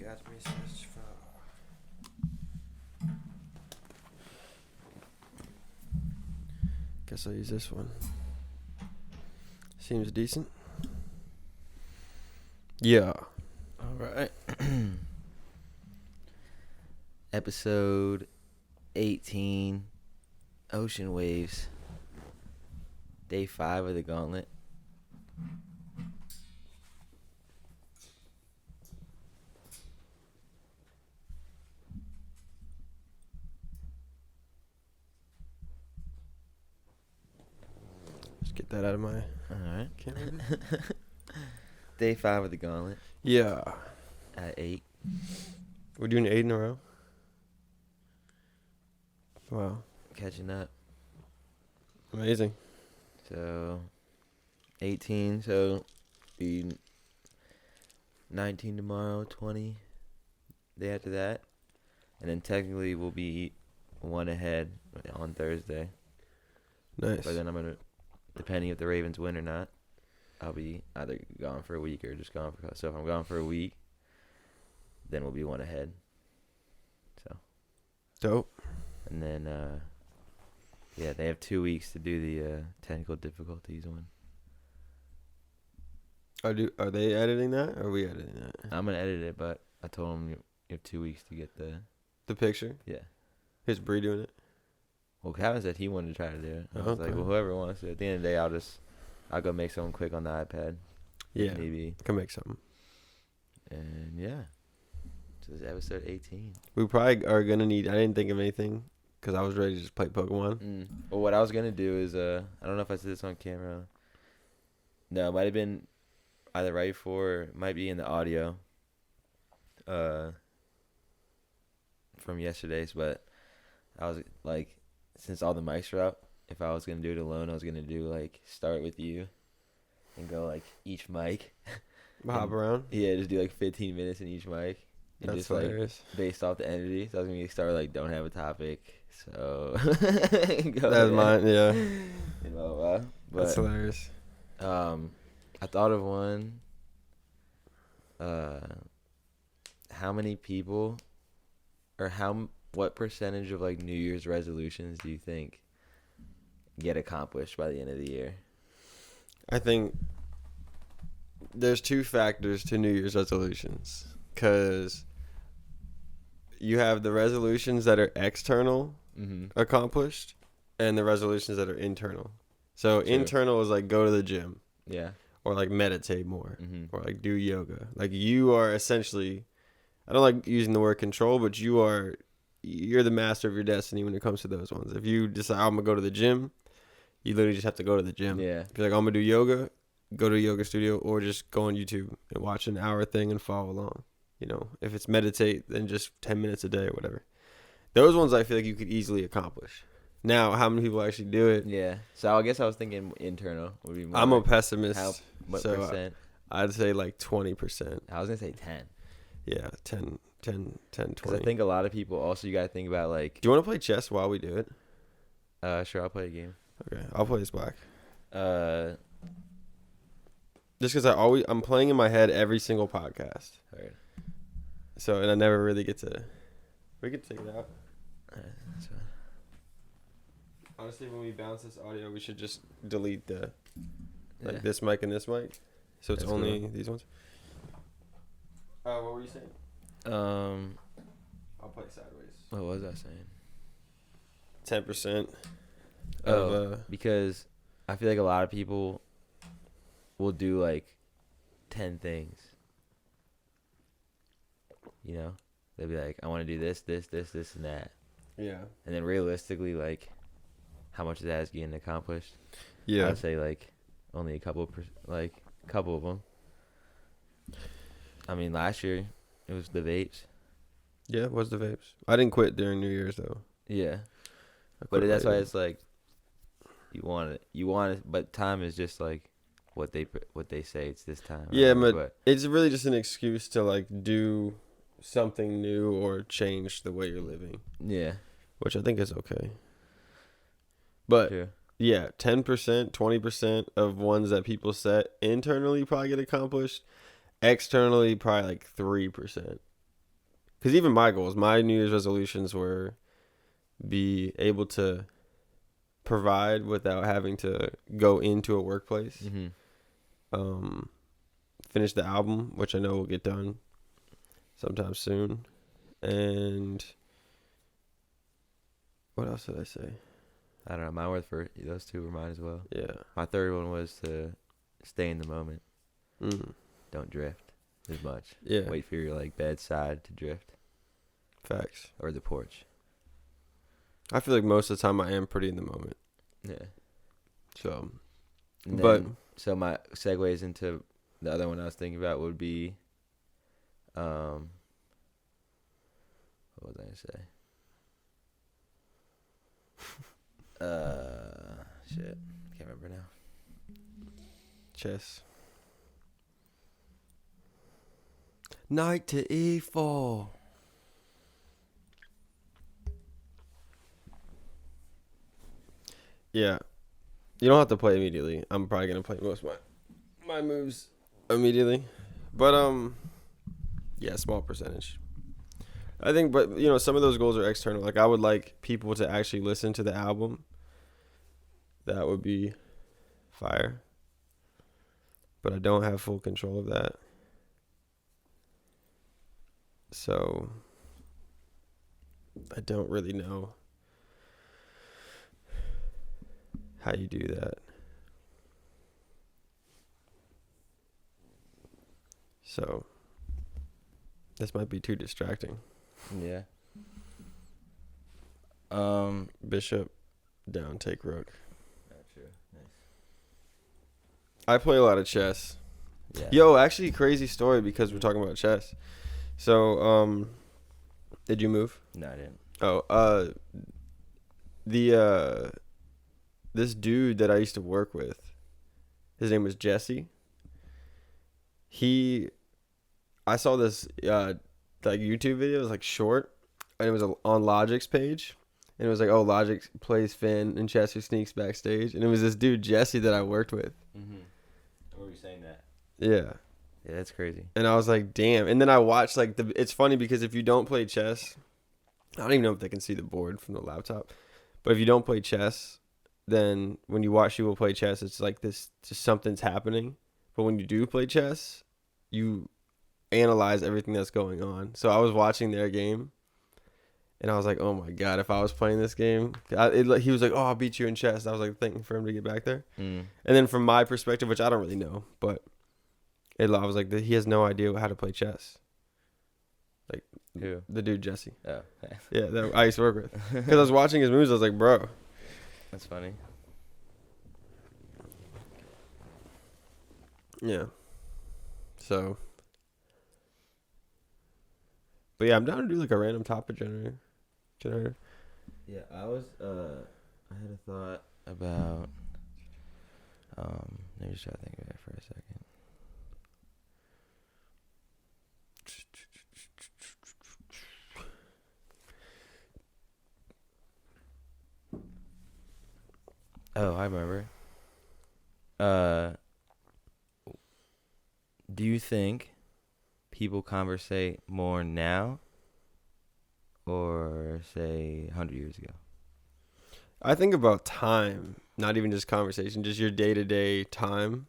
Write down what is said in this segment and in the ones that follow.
Let me search for. Guess I'll use this one. Seems decent. Yeah. All right. Episode 18, Ocean Waves. Day 5 of the Gauntlet. Just get that out of my. All right. Camera. Day 5 of the Gauntlet Yeah. at 8. We're doing 8 in a row. Wow. Catching up. Amazing. So, 18. So, be 19 tomorrow, 20 day after that. And then technically we'll be one ahead on Thursday. Nice. But then I'm going to, depending if the Ravens win or not, I'll be either gone for a week or just gone for. So if I'm gone for a week, then we'll be one ahead. So. Dope. And then, yeah, they have 2 weeks to do the technical difficulties one. Are they editing that? Or are we editing that? I'm gonna edit it, but I told them you have 2 weeks to get the picture? yeah. Is Bree doing it? Well, Calvin said he wanted to try to do it. I was like, Okay. well, whoever wants to. At the end of the day, I'll go make something quick on the iPad. Yeah. Maybe. Can make something. And yeah. So this is episode 18. We probably are gonna need. I didn't think of anything because I was ready to just play Pokemon. Well, what I was gonna do is I don't know if I said this on camera. No, it might have been either right before, or it might be in the audio. From yesterday's, but I was like, since all the mics are up, if I was gonna do it alone, I was gonna do like start with you, and go like each mic. Hop around. Yeah, just do like 15 minutes in each mic. And That's just hilarious. like based off the energy. So I was gonna start like don't have a topic. So That's mine. Yeah. You know, That's but hilarious. I thought of one. How many people, or what percentage of like New Year's resolutions do you think get accomplished by the end of the year? I think there's two factors to New Year's resolutions, because you have the resolutions that are external accomplished and the resolutions that are internal. So True. Internal is like go to the gym Yeah. or like meditate more Mm-hmm. or like do yoga. Like you are essentially, I don't like using the word control, but you're the master of your destiny when it comes to those ones. If you decide I'm gonna go to the gym, you literally just have to go to the gym. Yeah. If you're like I'm gonna do yoga, go to a yoga studio or just go on YouTube and watch an hour thing and follow along. You know, if it's meditate, then just 10 minutes a day or whatever. Those ones I feel like you could easily accomplish. Now, how many people actually do it? Yeah. So I guess I was thinking internal would be more. I'm a like pessimist. what so percent? I'd say like 20%. I was gonna say 10. Yeah, 10, 'Cause 20. I think a lot of people also, you gotta think about like. Do you want to play chess while we do it? Sure, I'll play a game. Okay, I'll play this black. Just because I'm playing in my head every single podcast. Alright. So, and I never really get to. We could take it out. Alright, that's fine. Honestly, when we bounce this audio, we should just delete Yeah. this mic and this mic. So it's That's only cool. these ones. What were you saying? I'll play sideways. What was I saying? 10% Oh, of because I feel like a lot of people will do like 10 things. You know, they'll be like, I want to do this, and that. yeah. And then realistically, like, how much of that is getting accomplished? Yeah. I'd say like only a couple of them. I mean, last year it was the vapes. Yeah, it was the vapes. I didn't quit during New Year's though. Yeah, I but quit that's why later. it's like you want it, but time is just like what they say it's this time. Yeah, right? but it's really just an excuse to like do something new or change the way you're living, yeah, which I think is okay. But true. yeah, 10%, 20% of ones that people set internally probably get accomplished. Externally, probably like 3%. because even my goals, my New Year's resolutions were be able to provide without having to go into a workplace. Finish the album, which I know will get done sometime soon. And what else did I say? I don't know. Mine were for those two were mine as well. Yeah. My third one was to stay in the moment. Mm. Don't drift as much. Yeah. Wait for your like bedside to drift. Facts. Or the porch. I feel like most of the time I am pretty in the moment. Yeah. So, And but then, so my segues into the other one I was thinking about would be, what was I gonna say? Shit, can't remember now. chess. Knight to e4. Yeah. You don't have to play immediately. I'm probably gonna play most of my moves immediately. But yeah, small percentage. I think, but you know, some of those goals are external. Like I would like people to actually listen to the album. That would be fire. But I don't have full control of that. So I don't really know how you do that. So this might be too distracting. Yeah. Bishop down, take rook. Not true. Nice. I play a lot of chess. Yeah. Yo, actually, crazy story because we're talking about chess. So, did you move? No, I didn't. Oh, this dude that I used to work with, his name was Jesse. I saw this like YouTube video. It was like short, and it was on Logic's page, and it was like, oh, Logic plays Finn and chess who sneaks backstage, and it was this dude Jesse that I worked with. Mm-hmm. What were you saying that? Yeah. Yeah, that's crazy. And I was like, damn. And then I watched like it's funny because if you don't play chess, I don't even know if they can see the board from the laptop, but if you don't play chess, then when you watch people play chess, it's like this, just something's happening. But when you do play chess, you analyze everything that's going on. So I was watching their game, and I was like, oh my God, if I was playing this game, he was like, oh, I'll beat you in chess. I was like thinking for him to get back there. And then from my perspective, which I don't really know, but I was like, he has no idea how to play chess. Like, who? The dude Jesse. Oh, yeah, that I used to work with. Because I was watching his moves, I was like, bro. That's funny. Yeah. So. But yeah, I'm down to do like a random topic generator. Yeah, I had a thought about, let me just try to think of it for a second. Oh, I remember. Do you think people conversate more now or say 100 years ago? I think about time, not even just conversation, just your day-to-day time.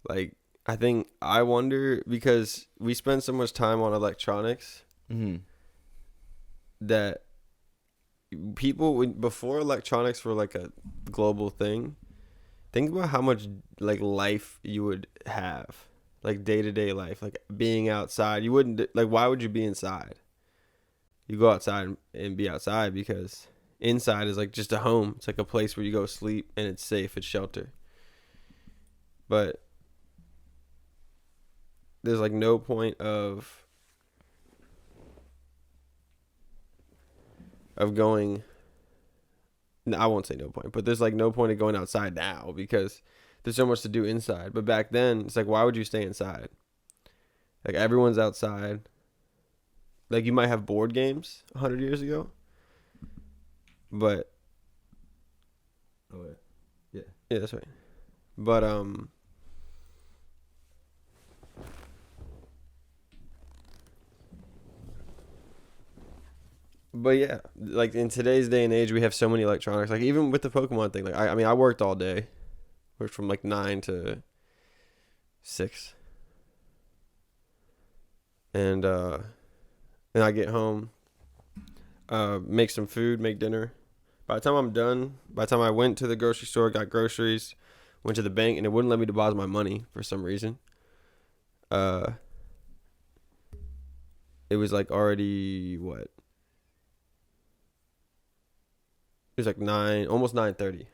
Like, I wonder, because we spend so much time on electronics that people, before electronics were like a global thing, think about how much like life you would have, like day-to-day life, like being outside. You wouldn't, like, why would you be inside? You go outside and be outside because inside is like just a home. It's like a place where you go sleep and it's safe, it's shelter. But there's like no point of going, no, I won't say no point, but there's like no point of going outside now because there's so much to do inside. But back then, it's like, why would you stay inside? Like, everyone's outside. Like, you might have board games 100 years ago, but yeah, that's right. But But yeah, like in today's day and age, we have so many electronics. Like even with the Pokemon thing, like I mean, I worked all day, worked from like 9 to 6, and I get home, make some food, make dinner. By the time I'm done, by the time I went to the grocery store, got groceries, went to the bank, and it wouldn't let me deposit my money for some reason. It was like already what? It was like 9, almost 9:30.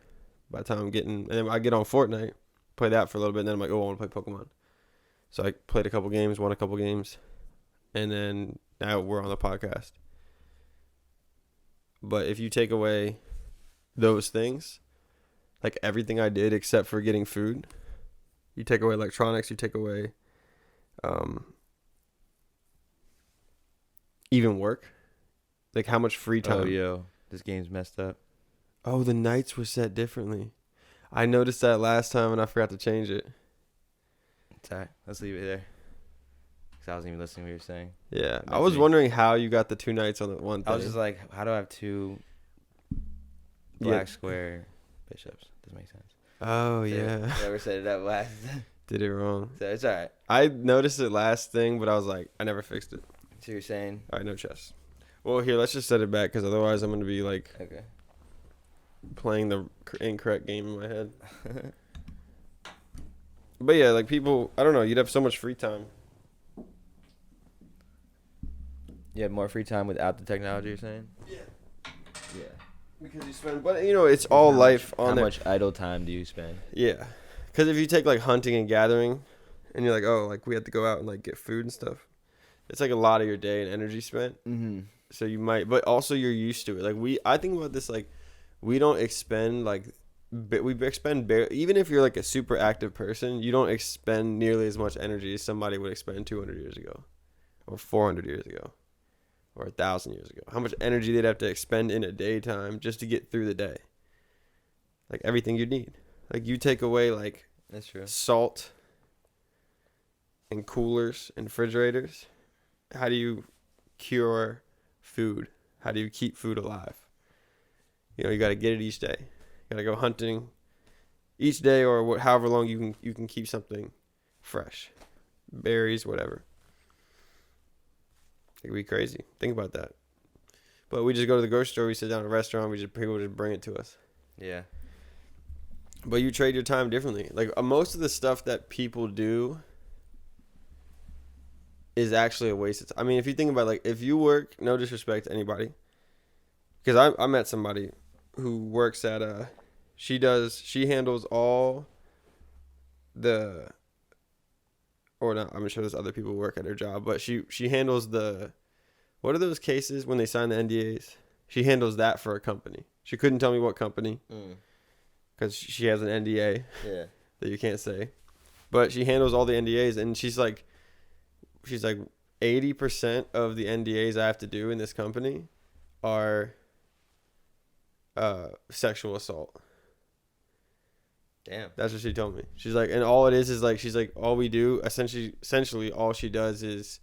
By the time I'm getting, and then I get on Fortnite, play that for a little bit, and then I'm like, oh, I want to play Pokemon. So I played a couple games, won a couple games, and then now we're on the podcast. But if you take away those things, like everything I did except for getting food, you take away electronics, you take away even work, like how much free time. Oh, yo, this game's messed up. Oh, the nights were set differently. I noticed that last time and I forgot to change it. It's all right. Let's leave it there. Because I wasn't even listening to what you were saying. Yeah. I was wondering how you got the 2 nights on the one thing. I was just like, how do I have 2 black square bishops? Doesn't make sense. Oh, yeah. Whoever set it up last. Did it wrong. So it's all right. I noticed it last thing, but I was like, I never fixed it. So you're saying? All right, no chess. Well, here, let's just set it back because otherwise I'm going to be like playing the incorrect game in my head. But yeah, like people, I don't know, you'd have so much free time. You have more free time without the technology, you're saying? Yeah. Yeah. Because you spend, but you know, it's all life on there. How much idle time do you spend? Yeah. Because if you take like hunting and gathering and you're like, oh, like we have to go out and like get food and stuff, it's like a lot of your day and energy spent. Mm-hmm. So you might, but also you're used to it. Like I think about this, like we don't expend even if you're like a super active person, you don't expend nearly as much energy as somebody would expend 200 years ago or 400 years ago or 1,000 years ago. How much energy they'd have to expend in a daytime just to get through the day. Like everything you need. Like you take away like that's true. Salt and coolers and refrigerators. How do you cure food? How do you keep food alive? You know, you got to get it each day. You got to go hunting each day or however long you can keep something fresh. Berries, whatever. It could be crazy. Think about that. But we just go to the grocery store, we sit down at a restaurant, people just bring it to us. Yeah. But you trade your time differently. Like most of the stuff that people do is actually a waste of time. I mean, if you think about like if you work, no disrespect to anybody, because I met somebody who works at she handles all the, or not, I'm sure there's other people who work at her job, but she handles the, what are those cases when they sign the NDAs? She handles that for a company. She couldn't tell me what company because she has an NDA that you can't say, but she handles all the NDAs, and she's like 80% of the NDAs I have to do in this company are sexual assault. Damn. That's what she told me. She's like, and all it is like, she's like, all we do, essentially all she does is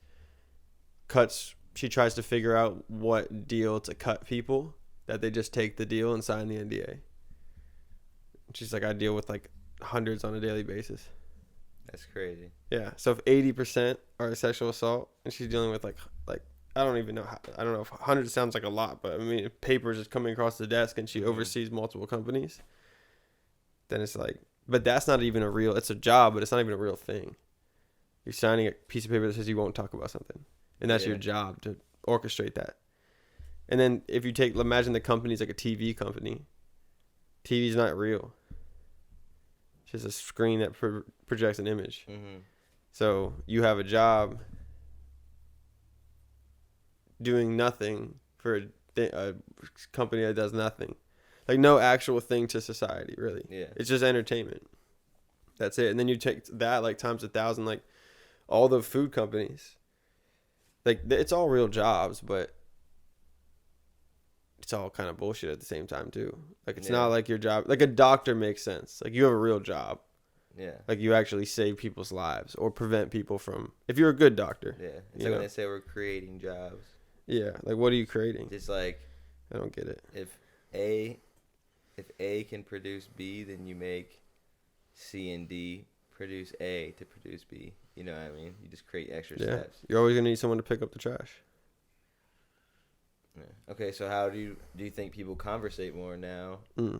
she tries to figure out what deal to cut people, that they just take the deal and sign the NDA. She's like, I deal with like hundreds on a daily basis. That's crazy. Yeah. So if 80% are sexual assault and she's dealing with like I don't even know how, I don't know if 100 sounds like a lot, but I mean, if papers is coming across the desk and she oversees multiple companies, then it's like, but that's not even it's a job, but it's not even a real thing. You're signing a piece of paper that says you won't talk about something, and that's your job to orchestrate that. And then if you imagine the company's like a TV company. TV's not real. It's just a screen that projects an image. Mm-hmm. So you have a job doing nothing for a company that does nothing. Like no actual thing to society, really. Yeah. It's just entertainment. That's it. And then you take that like times 1,000, like all the food companies. Like it's all real jobs, but it's all kind of bullshit at the same time too. Like it's not like your job. Like a doctor makes sense. Like you have a real job. Yeah. Like you actually save people's lives or prevent people from. If you're a good doctor. Yeah. It's like when they say we're creating jobs. Yeah, like what are you creating? It's like I don't get it. if A can produce B, then you make C and D produce A to produce B. You know what I mean? You just create extra Yeah, steps. you're always gonna need someone to pick up the trash. Yeah. Okay, so how do you think people conversate more now? Yeah,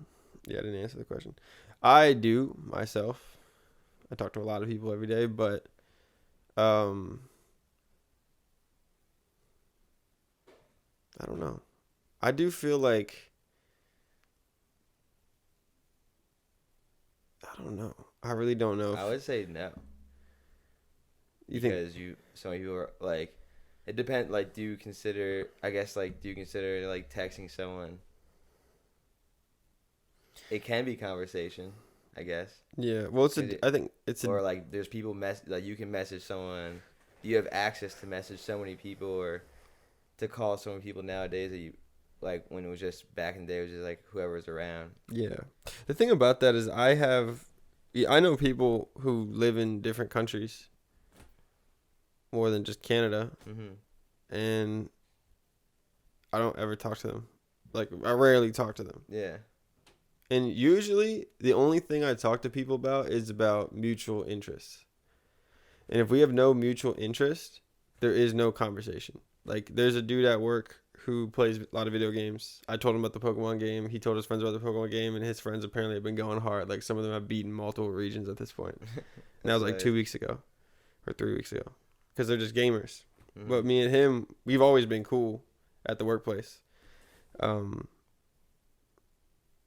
I didn't answer the question. I do myself. I talk to a lot of people every day, but I don't know. I do feel like I don't know. I really don't know. I would say no. You think? Because some of you are like, it depends. Like, do you consider? I guess like, do you consider like texting someone? It can be conversation, I guess. Yeah. Well, I think it's or like there's people like you can message someone. You have access to message so many people or to call so many people nowadays that you like when it was just back in the day it was just like whoever's around. Yeah. The thing about that is I know people who live in different countries more than just Canada. Mm-hmm. And I don't ever talk to them. Like, I rarely talk to them. Yeah. And usually, the only thing I talk to people about is about mutual interests. And if we have no mutual interest, there is no conversation. Like, there's a dude at work who plays a lot of video games. I told him about the Pokemon game. He told his friends about the Pokemon game, and his friends apparently have been going hard. Like, some of them have beaten multiple regions at this point. And that was like 2 weeks ago or 3 weeks ago. Because they're just gamers. Mm-hmm. But me and him, we've always been cool at the workplace.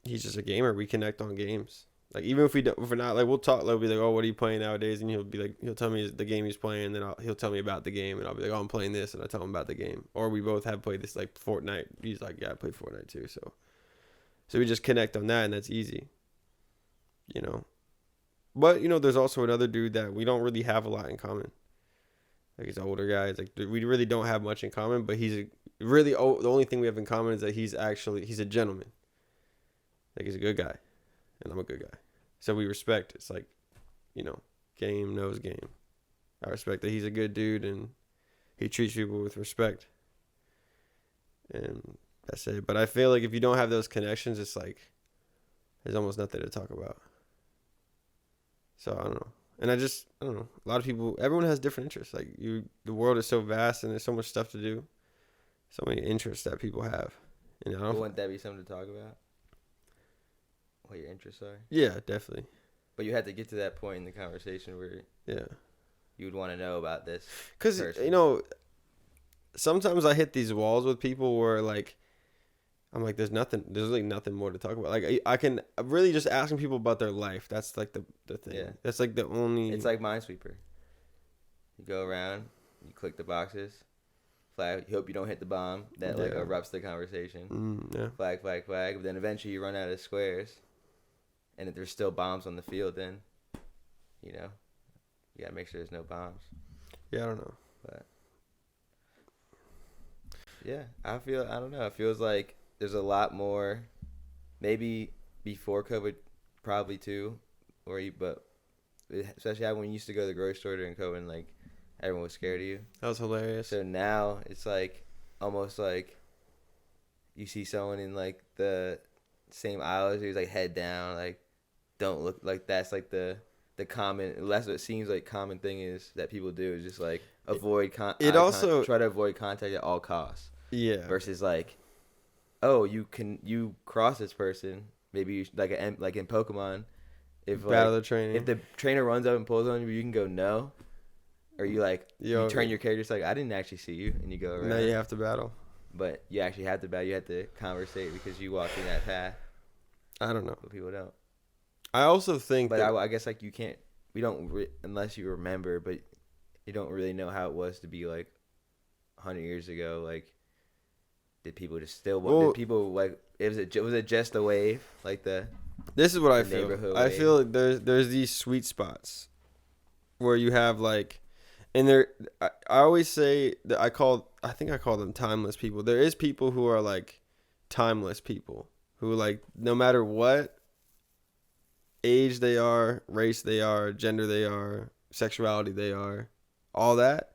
He's just a gamer. We connect on games. Like, even if we're not, like, we'll talk. Like, we'll be like, oh, what are you playing nowadays? And he'll tell me the game he's playing, and then he'll tell me about the game, and I'll be like, oh, I'm playing this, and I tell him about the game. Or we both have played this, like, Fortnite. He's like, yeah, I played Fortnite too. So we just connect on that, and that's easy. You know. But, you know, there's also another dude that we don't really have a lot in common. Like, he's an older guy. It's like, we really don't have much in common, but the only thing we have in common is that he's a gentleman. Like, he's a good guy, and I'm a good guy. So we respect. It's like, you know, game knows game. I respect that he's a good dude, and he treats people with respect. And that's it. But I feel like if you don't have those connections, it's like, there's almost nothing to talk about. So I don't know. And I don't know. A lot of people, everyone has different interests. Like, the world is so vast, and there's so much stuff to do. So many interests that people have. And Wouldn't that be something to talk about? What your interests are? Yeah, definitely. But you had to get to that point in the conversation where you would want to know about this. Because, you know, sometimes I hit these walls with people where, like, I'm like, there's really nothing more to talk about. Like, I can really just asking people about their life. That's like the thing. Yeah. That's like the only. It's like Minesweeper. You go around, you click the boxes, flag. You hope you don't hit the bomb that like erupts the conversation. Flag. But then eventually you run out of squares, and if there's still bombs on the field, then, you know, you gotta make sure there's no bombs. Yeah, I don't know. But yeah, I don't know. It feels like there's a lot more, maybe before COVID, probably too, but especially when you used to go to the grocery store during COVID, and like everyone was scared of you. That was hilarious. So now it's like almost like you see someone in like the same aisle as you, like head down, like don't look, like that's like the common. That's what it seems like common thing is that people do is just like avoid try to avoid contact at all costs. Yeah. Versus like, oh, you cross this person, maybe like in Pokemon, if battle the training, if the trainer runs up and pulls on you, you can go no, or you like you turn your character, like I didn't actually see you, and you go around. Now you have to battle, but you actually have to battle. You have to conversate because you walked in that path. I don't know, but people don't. I also think, but I guess like you can't. We don't unless you remember, but you don't really know how it was to be like 100 years ago, like. Did people just still? Did people like? Was it just a wave? Like This is what I feel. I feel like there's these sweet spots where you have like, and there. I always say that I think I call them timeless people. There is people who are like timeless people who like no matter what age they are, race they are, gender they are, sexuality they are, all that,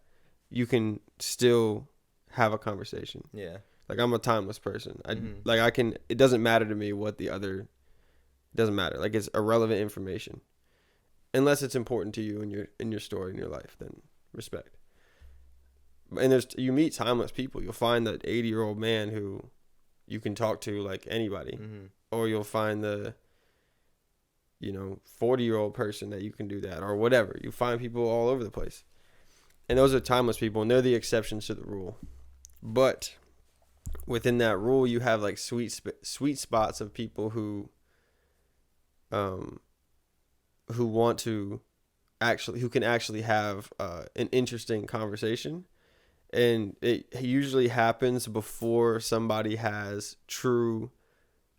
you can still have a conversation. Yeah. Like, I'm a timeless person. Mhm. It doesn't matter to me what it doesn't matter. Like, it's irrelevant information. Unless it's important to you in your story in your life, then respect. And you meet timeless people. You'll find that 80-year-old man who you can talk to like anybody, or you'll find the 40-year-old person that you can do that, or whatever. You find people all over the place, and those are timeless people, and they're the exceptions to the rule. But within that rule, you have like sweet spots of people who want to who can actually have an interesting conversation. And it usually happens before somebody has true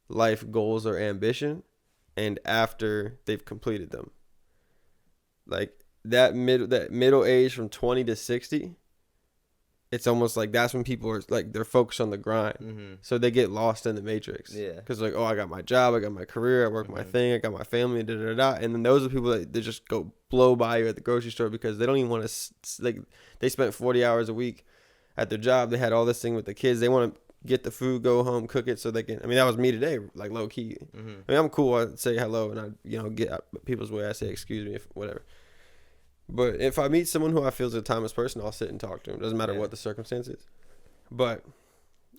life goals or ambition, and after they've completed them. Like that middle age from 20 to 60, it's almost like that's when people are like, they're focused on the grind. So they get lost in the matrix. Yeah. Because like, oh, I got my job, I got my career, I work my thing, I got my family, da da da. And then those are people that they just go blow by you at the grocery store because they don't even want to, like, they spent 40 hours a week at their job. They had all this thing with the kids. They want to get the food, go home, cook it so they can. I mean, that was me today, like low key. I mean, I'm cool. I say hello and I, get people's way. I say excuse me, whatever. But if I meet someone who I feel is a timeless person, I'll sit and talk to them. Doesn't matter what the circumstance is. But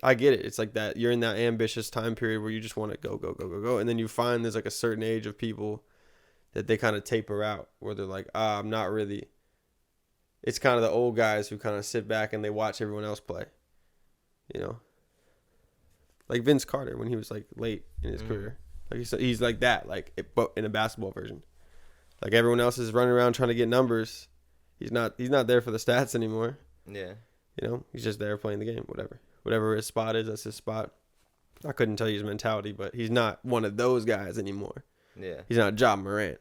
I get it. It's like that. You're in that ambitious time period where you just want to go. And then you find there's like a certain age of people that they kind of taper out, where they're like, I'm not really. It's kind of the old guys who kind of sit back and they watch everyone else play. Like Vince Carter when he was like late in his career. Like he's like that, like, but in a basketball version. Like everyone else is running around trying to get numbers. He's not there for the stats anymore. Yeah. He's just there playing the game, whatever his spot is, that's his spot. I couldn't tell you his mentality, but he's not one of those guys anymore. Yeah. He's not Ja Morant.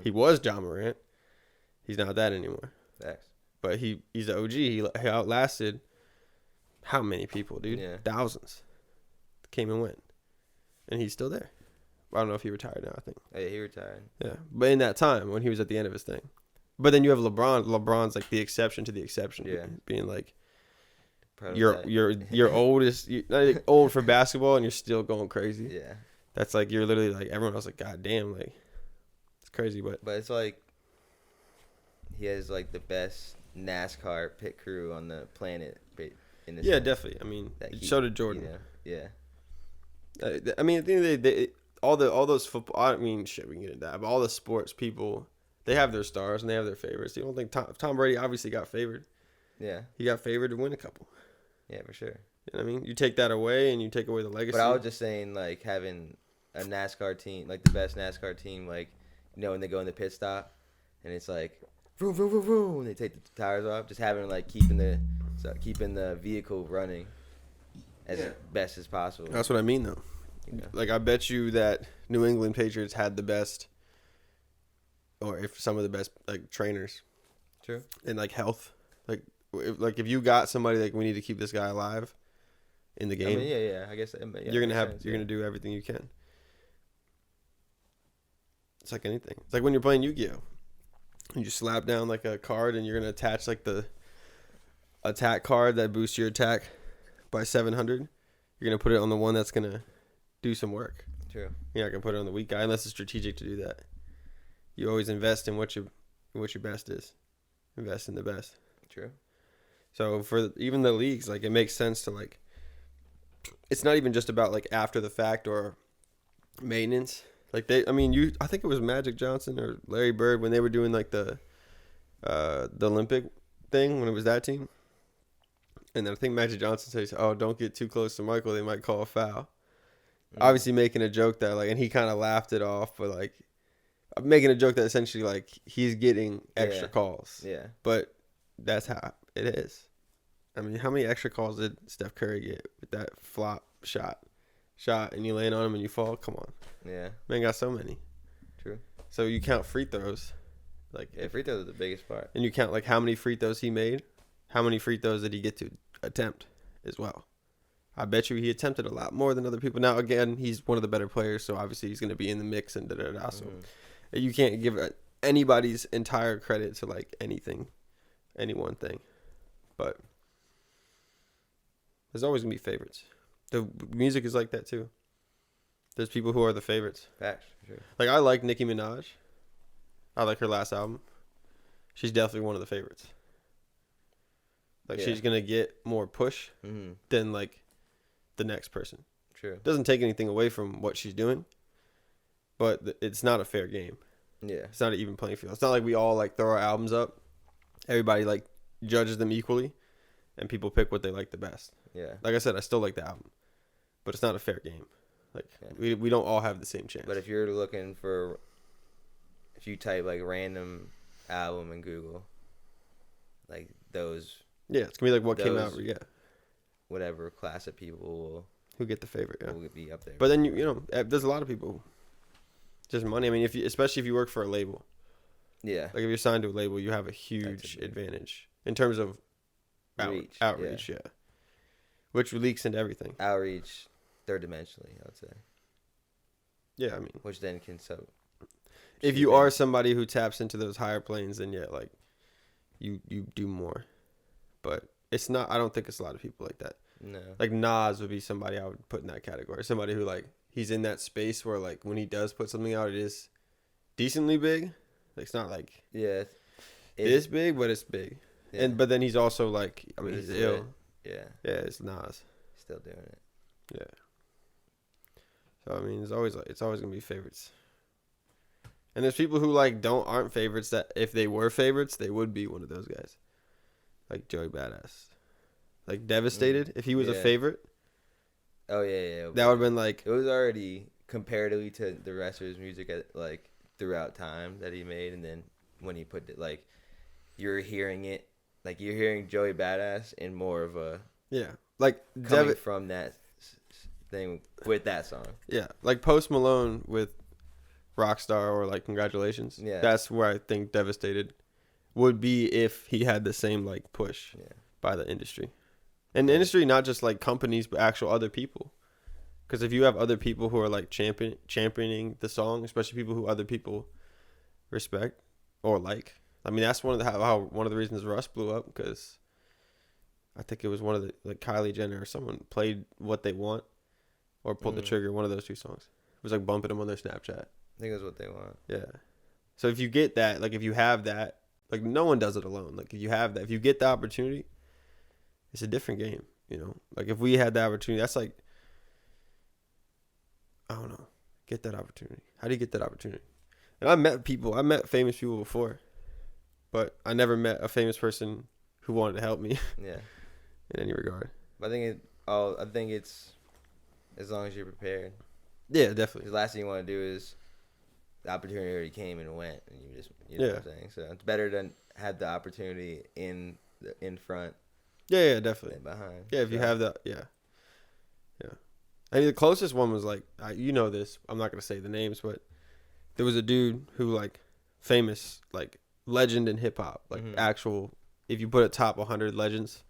He was Ja Morant. He's not that anymore. Thanks. But he's the OG. He outlasted how many people, dude? Yeah. Thousands came and went, and he's still there. I don't know if he retired now. I think. Oh, yeah, he retired. Yeah, but in that time when he was at the end of his thing, but then you have LeBron. LeBron's like the exception to the exception. Yeah. Being like, Prototype. you're oldest, not like old for basketball, and you're still going crazy. Yeah. That's like you're literally like everyone else like, God damn, like it's crazy, but it's like he has like the best NASCAR pit crew on the planet. In this sense. Definitely. I mean, so did Jordan. Yeah. I mean, at the end of the day, all those football. I mean, shit, we can get into that. But all the sports people, they have their stars and they have their favorites. You don't think Tom Brady obviously got favored? Yeah. He got favored to win a couple. Yeah, for sure. You know what I mean? You take that away and you take away the legacy. But I was just saying, like, having a NASCAR team, like the best NASCAR team, like, when they go in the pit stop and it's like, vroom, vroom, vroom, vroom, and they take the tires off, just having, like, keeping the vehicle running as best as possible. That's what I mean, though. Yeah. Like, I bet you that New England Patriots had the best, or if some of the best, like, trainers. True. And, like, health. If you got somebody like, we need to keep this guy alive in the game. I mean, yeah. I guess you're gonna do everything you can. It's like anything. It's like when you're playing Yu-Gi-Oh. And you slap down like a card, and you're gonna attach like the attack card that boosts your attack by 700. You're gonna put it on the one that's gonna do some work. True. You're not gonna put it on the weak guy unless it's strategic to do that. You always invest in what your best is. Invest in the best. True. So for even the leagues, like, it makes sense to, like, it's not even just about like after the fact or maintenance. Like I think it was Magic Johnson or Larry Bird when they were doing like the Olympic thing when it was that team. And then I think Magic Johnson says, "Oh, don't get too close to Michael. They might call a foul." Mm-hmm. Obviously making a joke that, like, and he kind of laughed it off, but like making a joke that essentially like he's getting extra calls. Yeah. But that's how it is. I mean, how many extra calls did Steph Curry get with that flop shot, and you land on him and you fall? Come on. Yeah. Man got so many. True. So you count free throws. Like, free throws are the biggest part. And you count like how many free throws he made. How many free throws did he get to attempt as well? I bet you he attempted a lot more than other people. Now, again, he's one of the better players, so obviously he's going to be in the mix and da-da-da. So you can't give anybody's entire credit to, like, anything, any one thing. But There's always gonna be favorites. The music is like that too. There's people who are the favorites. Facts, for sure. Like I like Nicki Minaj. I like her last album. She's definitely one of the favorites. Like she's gonna get more push than like the next person. True. Doesn't take anything away from what she's doing, but it's not a fair game. Yeah. It's not an even playing field. It's not like we all like throw our albums up. Everybody like judges them equally, and people pick what they like the best. Yeah. Like I said, I still like the album, but it's not a fair game. Like we don't all have the same chance. But if you're looking for, if you type like random album in Google, like those. Yeah, it's gonna be like what came out. Yeah. Whatever class of people who get the favorite. Yeah. will be up there. But then you know, there's a lot of people. Just money. I mean, especially if you work for a label. Yeah. Like if you're signed to a label, you have a huge advantage in terms of outreach. Yeah. Which leaks into everything. Outreach, third dimensionally, I would say. Yeah, I mean. Which then can if you are somebody who taps into those higher planes, then yeah, like you do more. But it's not. I don't think it's a lot of people like that. No. Like Nas would be somebody I would put in that category. Somebody who like he's in that space where like when he does put something out, it is decently big. Like it's not like it is big, but it's big. Yeah. But then he's also like he's ill. Yeah. Yeah, it's Nas. Still doing it. Yeah. So I mean, it's always gonna be favorites. And there's people who like aren't favorites that if they were favorites, they would be one of those guys. Like Joey Badass. Like Devastated, if he was a favorite. Oh yeah. That would have been like it was already comparatively to the rest of his music like throughout time that he made, and then when he put it like you're hearing Joey Badass in more of a like coming from that thing with that song. Yeah, like Post Malone with Rockstar or like Congratulations. Yeah, that's where I think Devastated would be if he had the same like push by the industry. And the industry, not just like companies, but actual other people. Because if you have other people who are like championing the song, especially people who other people respect or like, I mean, that's one of the reasons Russ blew up. Because I think it was one of the like Kylie Jenner or someone played What They Want or Pulled the Trigger. One of those two songs. It was like bumping them on their Snapchat. I think it was What They Want. Yeah. So if you get that, like if you have that, like no one does it alone. Like if you have that, if you get the opportunity, it's a different game, you know. Like if we had the opportunity, that's like, I don't know, get that opportunity. How do you get that opportunity? And I met famous people before, but I never met a famous person who wanted to help me. Yeah. In any regard. I think it's as long as you're prepared. Yeah, definitely. The last thing you want to do is the opportunity already came and went, and you know what I'm saying. So it's better to have the opportunity in front. Yeah, definitely. Behind. Yeah, if you have that, yeah. I mean, the closest one was like, you know this. I'm not gonna say the names, but there was a dude who like famous, like legend in hip hop, like actual. If you put a top 100 legends,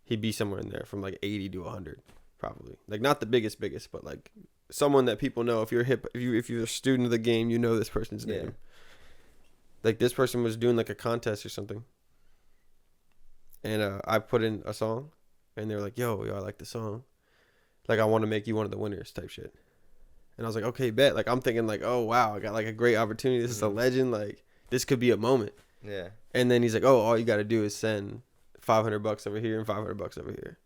he'd be somewhere in there from like 80 to 100, probably. Like not the biggest, but like someone that people know. If you're if you're a student of the game, you know this person's name. Like this person was doing like a contest or something. And I put in a song, and they were like, yo, I like the song. Like, I want to make you one of the winners type shit. And I was like, okay, bet. Like, I'm thinking like, oh, wow, I got like a great opportunity. This is a legend. Like, this could be a moment. Yeah. And then he's like, oh, all you got to do is send $500 over here and $500 over here.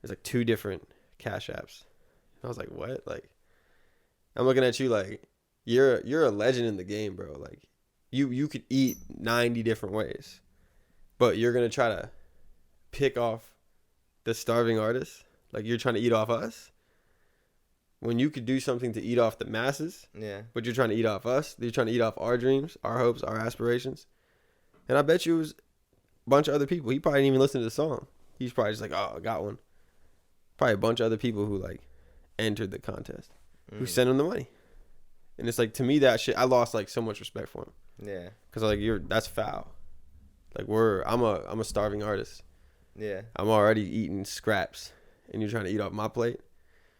There's like 2 different cash apps. And I was like, what? Like, I'm looking at you like, you're a legend in the game, bro. Like, you could eat 90 different ways. But you're going to try to pick off the starving artist, like you're trying to eat off us, when you could do something to eat off the masses. Yeah. But you're trying to eat off us. You're trying to eat off our dreams, our hopes, our aspirations. And I bet you it was a bunch of other people. He probably didn't even listen to the song. He's probably just like, oh, I got one. Probably a bunch of other people who like entered the contest, who sent him the money. And it's like, to me, that shit, I lost like so much respect for him. Yeah. Cause like that's foul. Like I'm a starving artist. Yeah. I'm already eating scraps, and you're trying to eat off my plate.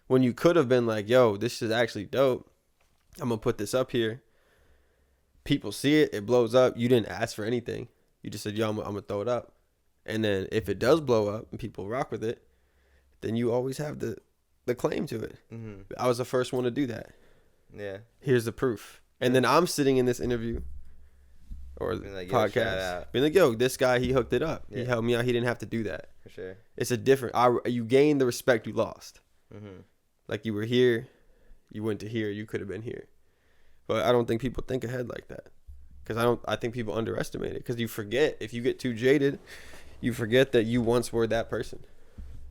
When you could have been like, yo, this is actually dope. I'm gonna put this up here. People see it, it blows up. You didn't ask for anything. You just said, yo, I'm gonna throw it up. And then if it does blow up and people rock with it, then you always have the claim to it. I was the first one to do that. Yeah. Here's the proof. And then I'm sitting in this interview or like, podcast being like, yo, this guy, he hooked it up. Yeah. He helped me out. He didn't have to do that. For sure. It's a different, you gain the respect you lost. Like you were here, you went to here, you could have been here. But I don't think people think ahead like that. Because I think people underestimate it. Because you forget, if you get too jaded, you forget that you once were that person.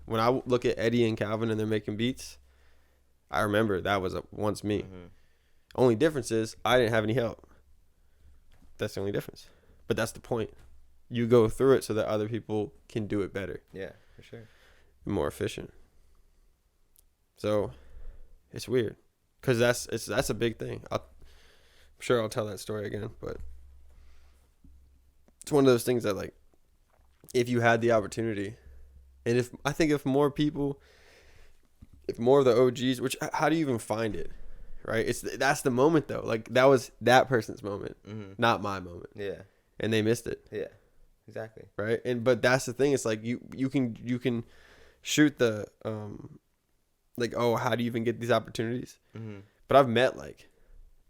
When I look at Eddie and Calvin and they're making beats, I remember that was once me. Only difference is I didn't have any help. That's the only difference. But that's the point. You go through it so that other people can do it better. Yeah, for sure. More efficient. So it's weird. Because that's a big thing. I'm sure I'll tell that story again. But it's one of those things that, like, if you had the opportunity, and if more people, if more of the OGs, which how do you even find it, right? That's the moment though. Like that was that person's moment, not my moment. Yeah. And they missed it. Yeah. Exactly. Right. But that's the thing. It's like you can shoot the like, oh, how do you even get these opportunities? But I've met like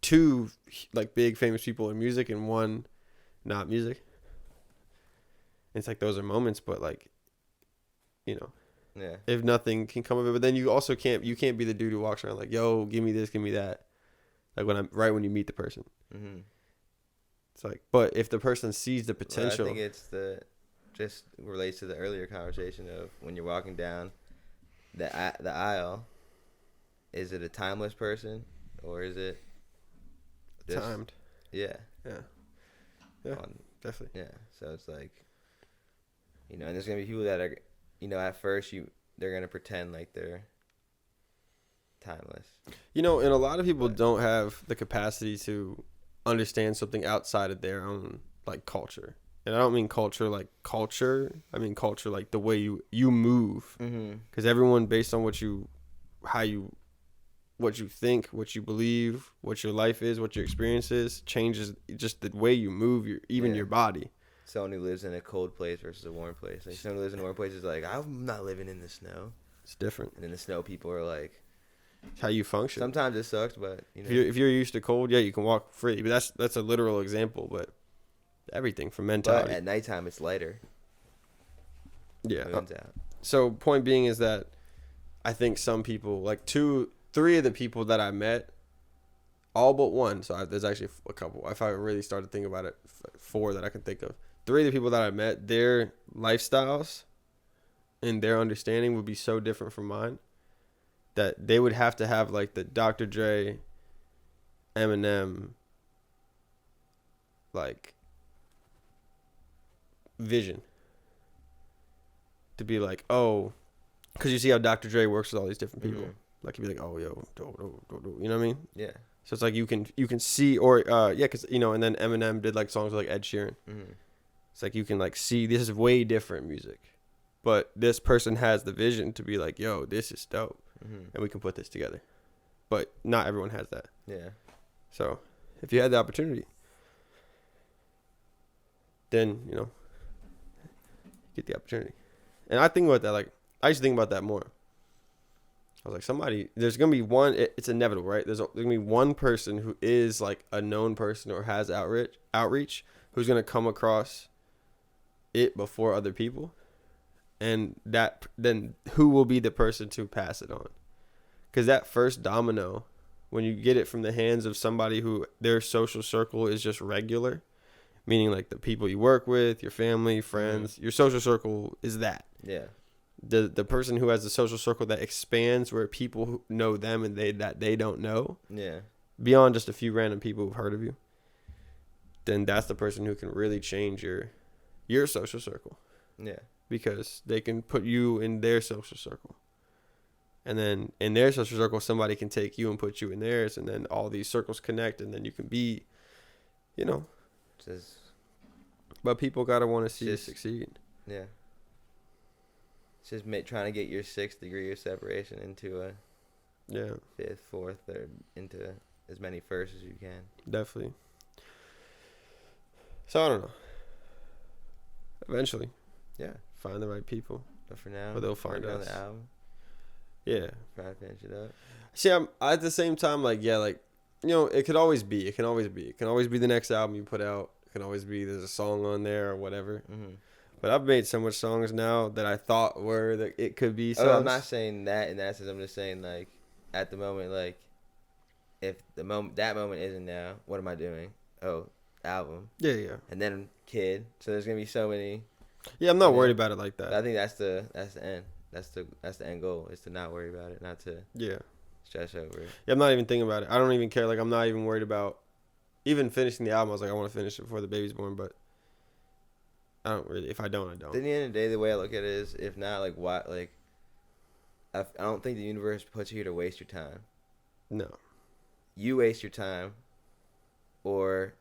2 like big famous people in music and 1 not music. It's like those are moments, but like, you know, yeah, if nothing can come of it. But then you also can't be the dude who walks around like, yo, give me this, give me that. Like when you meet the person. It's like, but if the person sees the potential, well, I think just relates to the earlier conversation of when you're walking down the aisle. Is it a timeless person or is it timed? Yeah. Definitely. Yeah. So it's like, you know, and there's gonna be people that are, you know, at first they're gonna pretend like they're timeless. You know, and a lot of people don't have the capacity to understand something outside of their own like culture. And I don't mean culture like culture. I mean culture like the way you move. Because everyone, based on what you think, what you believe, what your life is, what your experience is, changes just the way you move your body. Someone who lives in a cold place versus a warm place. Like someone who lives in a warm place is like, I'm not living in the snow. It's different. And then the snow people are like, it's how you function. Sometimes it sucks, but you know. If you're used to cold, yeah, you can walk free. But that's a literal example. But everything from mentality. But at nighttime, it's lighter. Yeah. So point being is that I think some people, like 3 of the people that I met, all but one. So there's actually a couple. If I really started thinking about it, 4 that I can think of. 3 of the people that I met, their lifestyles and their understanding would be so different from mine that they would have to have like the Dr. Dre, Eminem, like vision to be like, oh, because you see how Dr. Dre works with all these different people. Like he'd be like, oh, yo, do, you know what I mean? Yeah. So it's like you can see, or because you know, and then Eminem did like songs with like Ed Sheeran. It's like you can like see this is way different music, but this person has the vision to be like, yo, this is dope, and we can put this together. But not everyone has that. Yeah. So if you had the opportunity, then you know, get the opportunity. And I think about that. Like I used to think about that more. I was like, there's going to be one, it's inevitable, right? There's going to be one person who is like a known person or has outreach who's going to come across it before other people. And then who will be the person to pass it on? Because that first domino, when you get it from the hands of somebody who their social circle is just regular, meaning like the people you work with, your family, friends, your social circle is that. Yeah. The person who has the social circle that expands where people who know them and they don't know, beyond just a few random people who've heard of you, then that's the person who can really change your social circle. Yeah. Because they can put you in their social circle. And then in their social circle, somebody can take you and put you in theirs, and then all these circles connect, and then you can be, you know. But people gotta want to see you succeed. Yeah. It's just trying to get your 6th degree of separation into a 5th, 4th, or into as many firsts as you can. Definitely. So I don't know. Eventually. Yeah. Find the right people. But for now, they'll find us. On the album. Yeah. Try to finish it up. See, I'm at the same time, like, yeah, like, you know, it could always be. It can always be. It can always be the next album you put out. It can always be there's a song on there or whatever. Mm-hmm. But I've made so much songs now that I thought were that it could be songs. Oh, I'm not saying that in that sense. I'm just saying, like, at the moment, like, if that moment isn't now, what am I doing? Oh, album. Yeah, yeah. And then kid. So there's gonna be so many. Yeah, I'm not worried about it like that. I think that's the end. That's the end goal, is to not worry about it, not to stress over it. Yeah, I'm not even thinking about it. I don't even care. Like, I'm not even worried about even finishing the album. I was like, I want to finish it before the baby's born, but I don't really. If I don't, I don't. At the end of the day, the way I look at it is, if not, like, why? Like, I don't think the universe puts you here to waste your time. No. You waste your time, or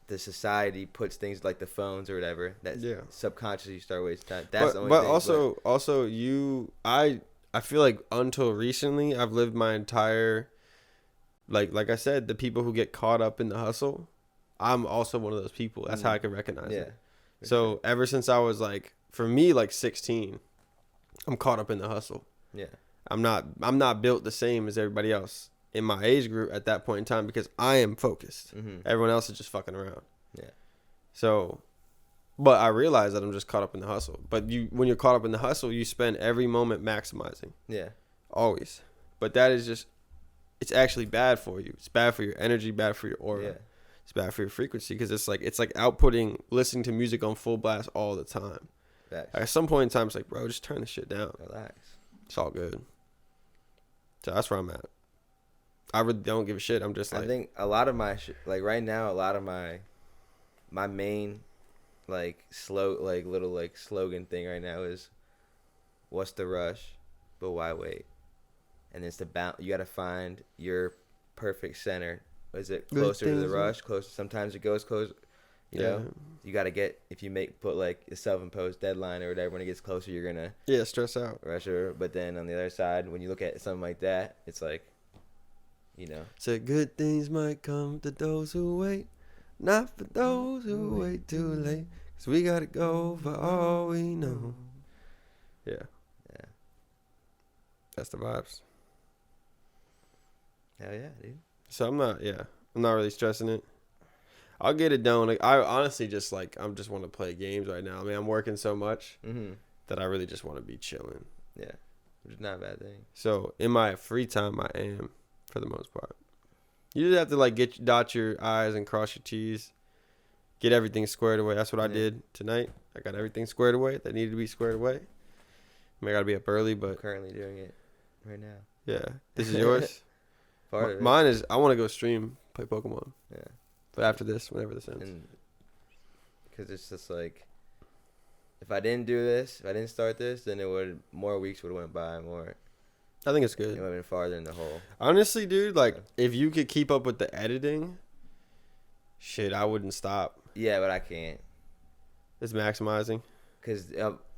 the society puts things like the phones or whatever that subconsciously you start wasting time. That's the only thing. But also you, I feel like until recently I've lived my entire, like I said, the people who get caught up in the hustle, I'm also one of those people. That's how I can recognize it. So ever since I was like, for me, like 16, I'm caught up in the hustle. Yeah. I'm not built the same as everybody else in my age group at that point in time because I am focused. Mm-hmm. Everyone else is just fucking around. Yeah. So, but I realize that I'm just caught up in the hustle. But when you're caught up in the hustle, you spend every moment maximizing. Yeah. Always. But that is just, it's actually bad for you. It's bad for your energy, bad for your aura. Yeah. It's bad for your frequency because it's like outputting, listening to music on full blast all the time. Facts. At some point in time, it's like, bro, just turn the shit down. Relax. It's all good. So that's where I'm at. I really don't give a shit. I'm just like, I think a lot of my like right now, a lot of my main like little like slogan thing right now is, what's the rush, but why wait? And it's you got to find your perfect center. Is it closer to the rush? Closer. Sometimes it goes close. You know, you got to if you put like a self-imposed deadline or whatever, when it gets closer, you're going to stress out. Rush over. But then on the other side, when you look at something like that, it's like, you know. So good things might come to those who wait, not for those who wait too late. 'Cause we got to go for all we know. Yeah. Yeah. That's the vibes. Hell yeah, dude. So I'm not really stressing it. I'll get it done. Like, I honestly just just want to play games right now. I mean, I'm working so much that I really just want to be chilling. Yeah, which is not a bad thing. So in my free time, I am, for the most part. You just have to like dot your I's and cross your T's, get everything squared away. That's what I did tonight. I got everything squared away that needed to be squared away. I mean, I gotta be up early, but I'm currently doing it right now. Yeah, this is yours. Mine is I want to go stream, play Pokemon. Yeah. But after this, whenever this ends. Because it's just like, if I didn't do this, if I didn't start this, then more weeks would have went by more. I think it's good. It would have been farther in the hole. Honestly, dude, like, if you could keep up with the editing, shit, I wouldn't stop. Yeah, but I can't. It's maximizing. Because,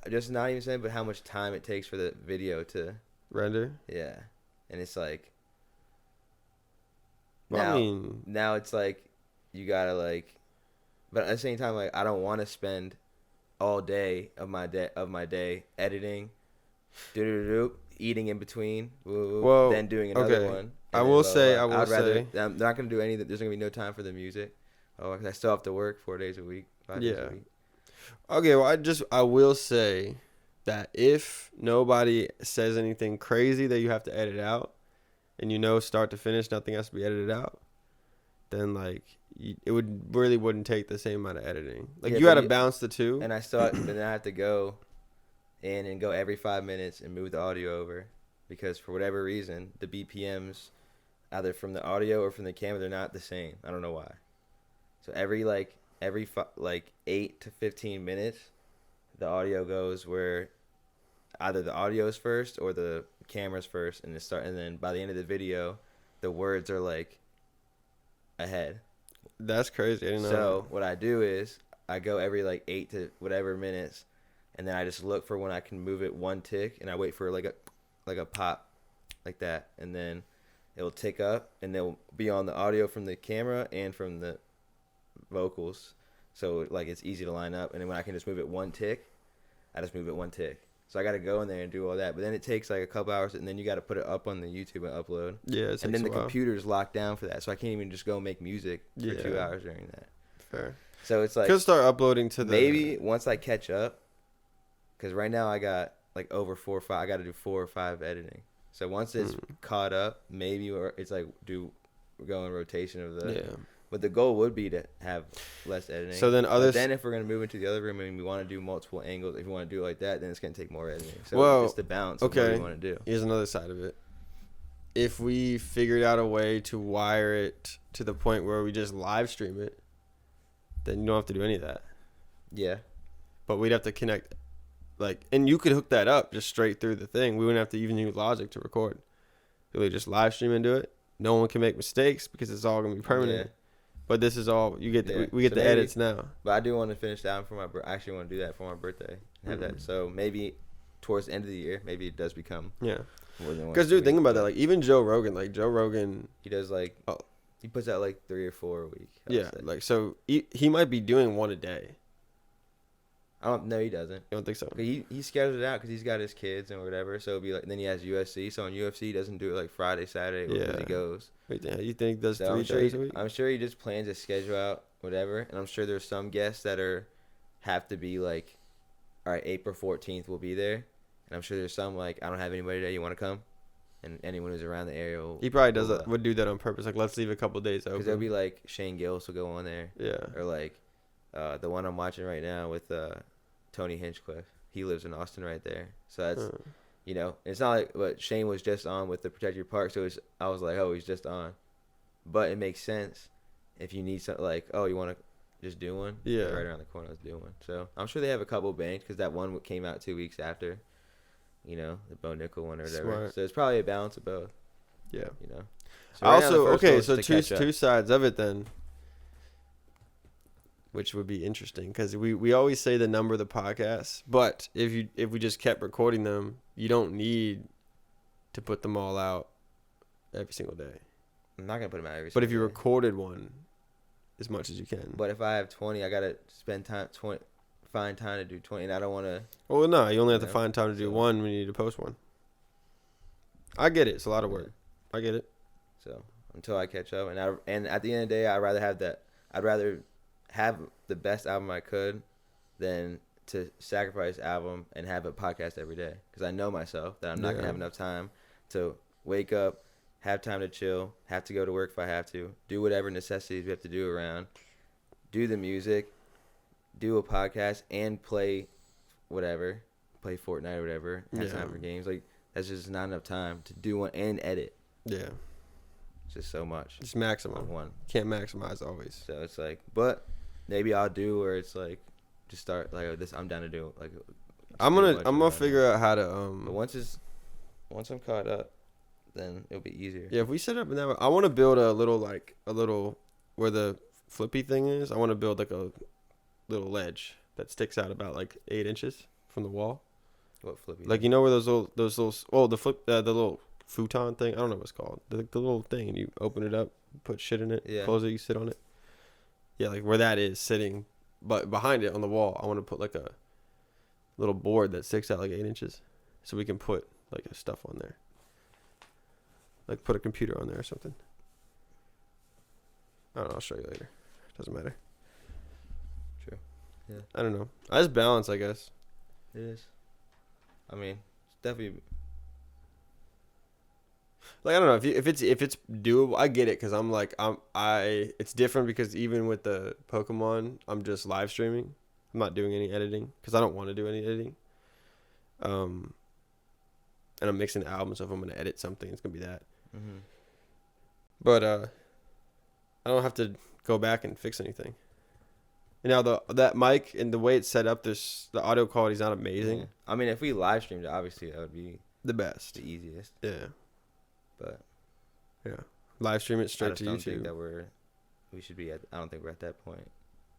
just not even saying, but how much time it takes for the video to render. Yeah. And it's like, well, now it's like, you gotta like, but at the same time, like, I don't want to spend all day of my day editing, eating in between, then doing another one. I will say, I'm not gonna do any. There's gonna be no time for the music. Oh, because I still have to work 4 days a week, 5 days a week. Okay, well, I will say that if nobody says anything crazy that you have to edit out, and start to finish, nothing has to be edited out, then like it wouldn't take the same amount of editing. Like, you got to bounce the two. And I have to go in and go every 5 minutes and move the audio over, because for whatever reason the BPMs, either from the audio or from the camera, they're not the same. I don't know why. So every 8 to 15 minutes, the audio goes where either the audio is first or the camera's first, and then by the end of the video, the words are like ahead. That's crazy. I didn't know. So what I do is I go every 8 to whatever minutes, and then I just look for when I can move it one tick, and I wait for like a pop like that, and then it'll tick up, and they'll be on the audio from the camera and from the vocals, so like it's easy to line up. And then when I can just move it one tick, I just move it one tick. So I got to go in there and do all that. But then it takes like a couple hours, and then you got to put it up on the YouTube and upload. Yeah, it takes and then the a while. computer's locked down for that, so I can't even just go make music for 2 hours during that. Fair. So it's like Could start uploading to the maybe once I catch up, because right now I got like over 4 or 5. I got to do 4 or 5 editing. So once it's caught up, maybe it's like go in rotation of the. Yeah. But the goal would be to have less editing. So then then if we're gonna move into the other room and we want to do multiple angles, if you want to do it like that, then it's gonna take more editing. So it's the balance of what you want to do. Here's another side of it. If we figured out a way to wire it to the point where we just live stream it, then you don't have to do any of that. Yeah. But we'd have to connect, and you could hook that up just straight through the thing. We wouldn't have to even use Logic to record. Really just live stream and do it. No one can make mistakes because it's all gonna be permanent. Yeah. But this is all you get. We get the edits now. But I do want to finish that for my. I actually want to do that for my birthday. Have that. So maybe towards the end of the year, maybe it does become. Yeah. Because dude, think about that. Like even Joe Rogan. He does he puts out like 3 or 4 a week. Yeah. Like so, he might be doing one a day. I don't know. He doesn't. You don't think so? He schedules it out because he's got his kids and whatever. So it'll be like. Then he has UFC. So on UFC, he doesn't do it like Friday, Saturday. Yeah. He goes. Wait, you think that's 3 days a week? I'm sure he just plans his schedule out, whatever. And I'm sure there's some guests that have to be like, all right, April 14th will be there. And I'm sure there's some like, I don't have anybody there. You want to come? And anyone who's around the area he probably would do that on purpose. Like, let's leave a couple days open. Because there'll be like Shane Gillis will go on there. Yeah. Or like the one I'm watching right now with Tony Hinchcliffe. He lives in Austin right there. So that's, it's not like what Shane was just on with the Protected Park. So I was like, oh, he's just on. But it makes sense if you need something like, oh, you want to just do one? Yeah. Right around the corner, let's do one. So I'm sure they have a couple banked because that one came out 2 weeks after, the Bo Nickel one or whatever. Smart. So it's probably a balance of both. Yeah. So right so two sides of it then. Which would be interesting because we always say the number of the podcast, but if we just kept recording them, you don't need to put them all out every single day. I'm not gonna put them out every. But if you recorded one, as much as you can. But if I have 20, I gotta find time to do 20, and I don't want to. Well, no, you only have to find time to do one when you need to post one. I get it; it's a lot of work. I get it. So until I catch up, and at the end of the day, I'd rather have the best album I could than to sacrifice album and have a podcast every day because I know myself that I'm not gonna have enough time to wake up, have time to chill, have to go to work if I have to, do whatever necessities we have to do around, do the music, do a podcast, and play Fortnite or whatever, have time for games. Like that's just not enough time to do one and edit. Yeah. It's just so much. Just maximum. One. Can't maximize always. So it's like, but maybe I'll do where it's like, just start like this. I'm down to do like. I'm gonna figure out how to But once I'm caught up, then it'll be easier. Yeah, if we set up in that way, I want to build a little where the flippy thing is. I want to build like a little ledge that sticks out about like 8 inches from the wall. What flippy? Like where those little the little futon thing. I don't know what it's called. The little thing, and you open it up, put shit in it, close it, you sit on it. Yeah, like where that is sitting, but behind it on the wall, I want to put like a little board that sticks out like 8 inches, so we can put like stuff on there. Like put a computer on there or something. I don't know. I'll show you later. Doesn't matter. True. Yeah. I don't know. I just balance, I guess. It is. I mean, it's definitely. Like I don't know if it's doable. I get it because it's different because even with the Pokemon, I'm just live streaming. I'm not doing any editing because I don't want to do any editing. And I'm mixing albums, so if I'm gonna edit something, it's gonna be that. Mm-hmm. But I don't have to go back and fix anything. And now that mic and the way it's set up, the audio quality is not amazing. Yeah. I mean, if we live streamed it, obviously that would be the best, the easiest. Yeah. But yeah, live stream it straight to YouTube. I don't think that we should be at. I don't think we're at that point,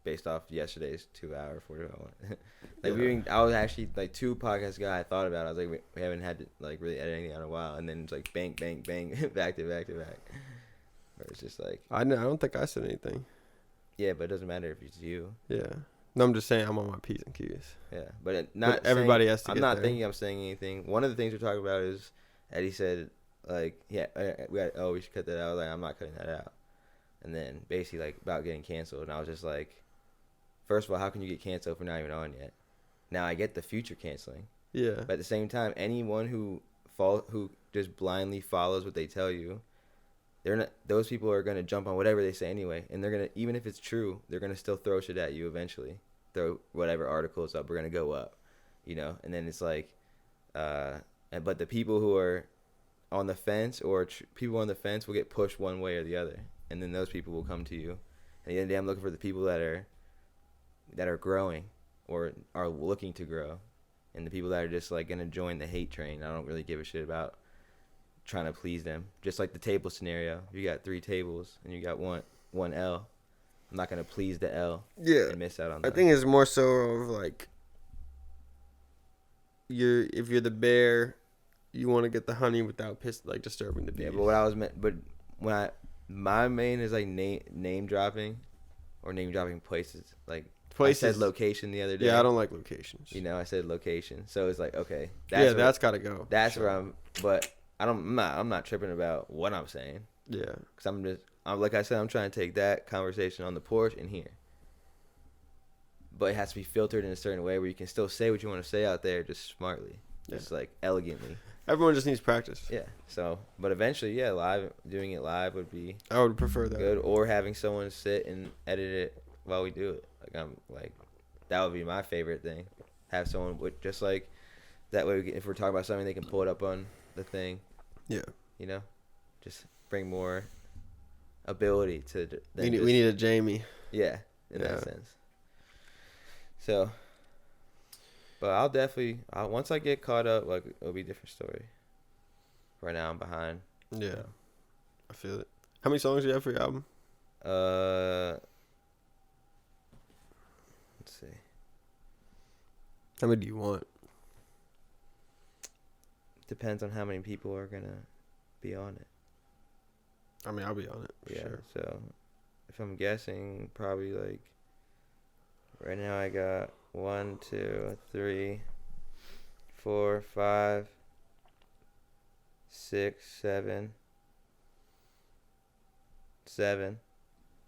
based off yesterday's 2-hour 40-minute. I was actually like 2 podcasts ago. I thought about it. I was like, we haven't had to like really edit anything in a while, and then it's like bang, bang, bang, back to back to back. Where it's just like I don't think I said anything. Yeah, but it doesn't matter if it's you. Yeah, No, I'm just saying I'm on my P's and Q's. Yeah, but not everybody saying, has to. I'm get not there. thinking I'm saying anything. One of the things we're talking about is Eddie said like, yeah, we should cut that out. I was like, I'm not cutting that out. And then basically like about getting canceled, and I was just like, first of all, how can you get canceled if we're not even on yet? Now I get the future canceling. Yeah. But at the same time, anyone who just blindly follows what they tell you, those people are gonna jump on whatever they say anyway, and they're gonna, even if it's true, they're gonna still throw shit at you eventually. Throw whatever articles up, we're gonna go up, and then it's like, but the people who are on the fence or people on the fence will get pushed one way or the other, and then those people will come to you. At the end of the day, I'm looking for the people that are growing or are looking to grow, and the people that are just like gonna join the hate train. I don't really give a shit about trying to please them. Just like the table scenario, you got 3 tables and you got one L. I'm not gonna please the L. Yeah. And miss out on. I think it's more so of like if you're the bear, you want to get the honey without disturbing the bees. Yeah, but my main is like name dropping, or name dropping places. Like places. I said location the other day. Yeah, I don't like locations. I said location, so it's like okay. That's gotta go. That's where I'm. But I'm not tripping about what I'm saying. Yeah. Because like I said, I'm trying to take that conversation on the porch and here. But it has to be filtered in a certain way where you can still say what you want to say out there, just smartly, just like elegantly. Everyone just needs practice. Yeah. So, but eventually, doing it live would be. I would prefer that. Good, or having someone sit and edit it while we do it. That would be my favorite thing. Have someone with just like that way. If we're talking about something, they can pull it up on the thing. Yeah. Just bring more ability to. We need a Jamie. Yeah, in that sense. So, but I'll definitely once I get caught up, like it'll be a different story. Right now I'm behind. Yeah, so. I feel it. How many songs do you have for your album? Let's see. How many do you want? Depends on how many people are gonna be on it. I mean, I'll be on it. For sure. So if I'm guessing, probably like right now I got 1, 2, 3, 4, 5, 6, 7,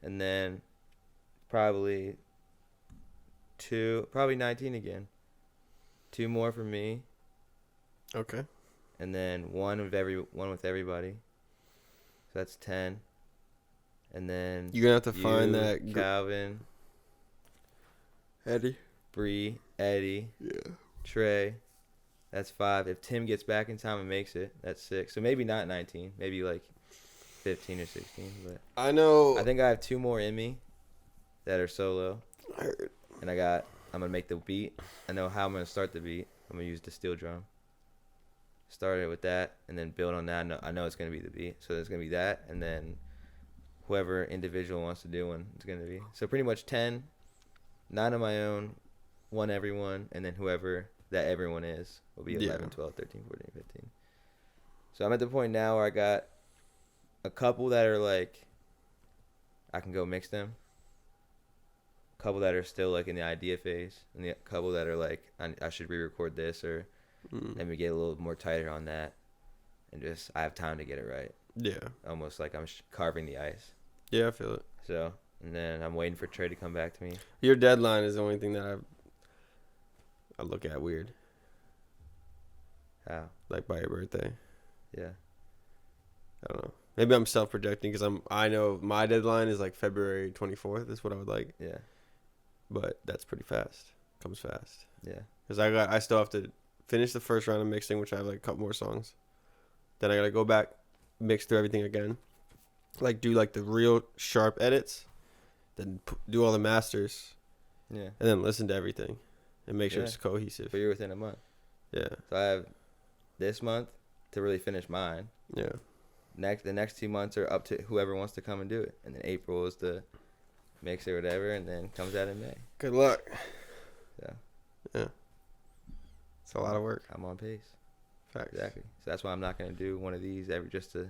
and then probably 19 again. 2 more for me. Okay. And then one with everybody. So that's 10. And then you're gonna have to find that Calvin, Eddie, Bree, Eddie, Trey. That's 5. If Tim gets back in time and makes it, that's 6. So maybe not 19. Maybe like 15 or 16. But I know. I think I have 2 more in me that are solo. I heard. And I'm gonna make the beat. I know how I'm gonna start the beat. I'm gonna use the steel drum. Start it with that, and then build on that. I know it's gonna be the beat, so there's gonna be that, and then whoever individual wants to do one, it's gonna be. So pretty much 10, 9 of my own, 1 everyone, and then whoever that everyone is will be 11, 12, 13, 14, 15. So I'm at the point now where I got a couple that are like I can go mix them. A couple that are still like in the idea phase, and a couple that are like I should re-record this or let me get a little more tighter on that, and just I have time to get it right. Yeah. Almost like I'm carving the ice. Yeah, I feel it. So, and then I'm waiting for Trey to come back to me. Your deadline is the only thing that I look at weird. How? Like by your birthday. Yeah. I don't know. Maybe I'm self-projecting because I know my deadline is like February 24th. Is what I would like. Yeah. But that's pretty fast. Comes fast. Yeah. Because I still have to finish the first round of mixing, which I have like a couple more songs. Then I gotta go back, mix through everything again, like do like the real sharp edits, then do all the masters. Yeah. And then listen to everything, and make sure it's cohesive. But you're within a month. Yeah. So I have this month to really finish mine. Yeah. The next 2 months are up to whoever wants to come and do it, and then April is the mix or whatever, and then comes out in May. Good luck. Yeah. Yeah. It's a lot of work. I'm on pace. Facts. Exactly. So that's why I'm not gonna do one of these just to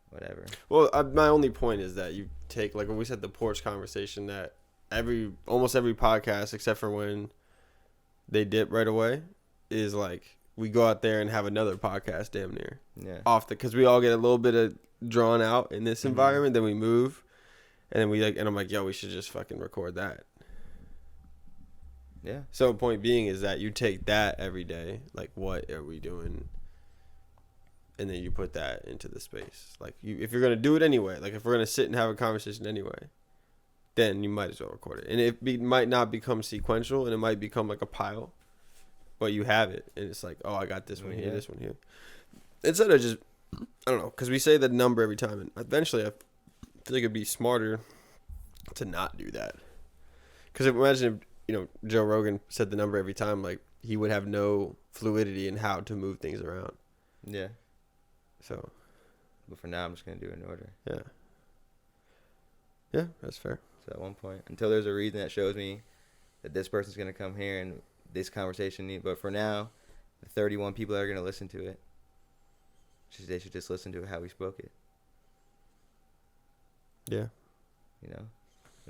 whatever. Well, my only point is that you take, like when we said the porch conversation, that almost every podcast except for when they dip right away is like we go out there and have another podcast damn near. Yeah. Because we all get a little bit of drawn out in this environment, then we move, and then and I'm like, yo, we should just fucking record that. Yeah. So point being is that you take that every day, like what are we doing, and then you put that into the space. Like if you're gonna do it anyway, like if we're gonna sit and have a conversation anyway, then you might as well record it. And it might not become sequential, and it might become like a pile, but you have it, and it's like, oh, I got this one here, this one here. Instead of just, I don't know, because we say the number every time, and eventually I feel like it'd be smarter to not do that. Because imagine if, Joe Rogan said the number every time, like, he would have no fluidity in how to move things around. Yeah. So. But for now, I'm just going to do it in order. Yeah. Yeah, that's fair. So at one point, until there's a reason that shows me that this person's going to come here and this conversation but for now, the 31 people that are going to listen to it, they should just listen to how we spoke it. Yeah.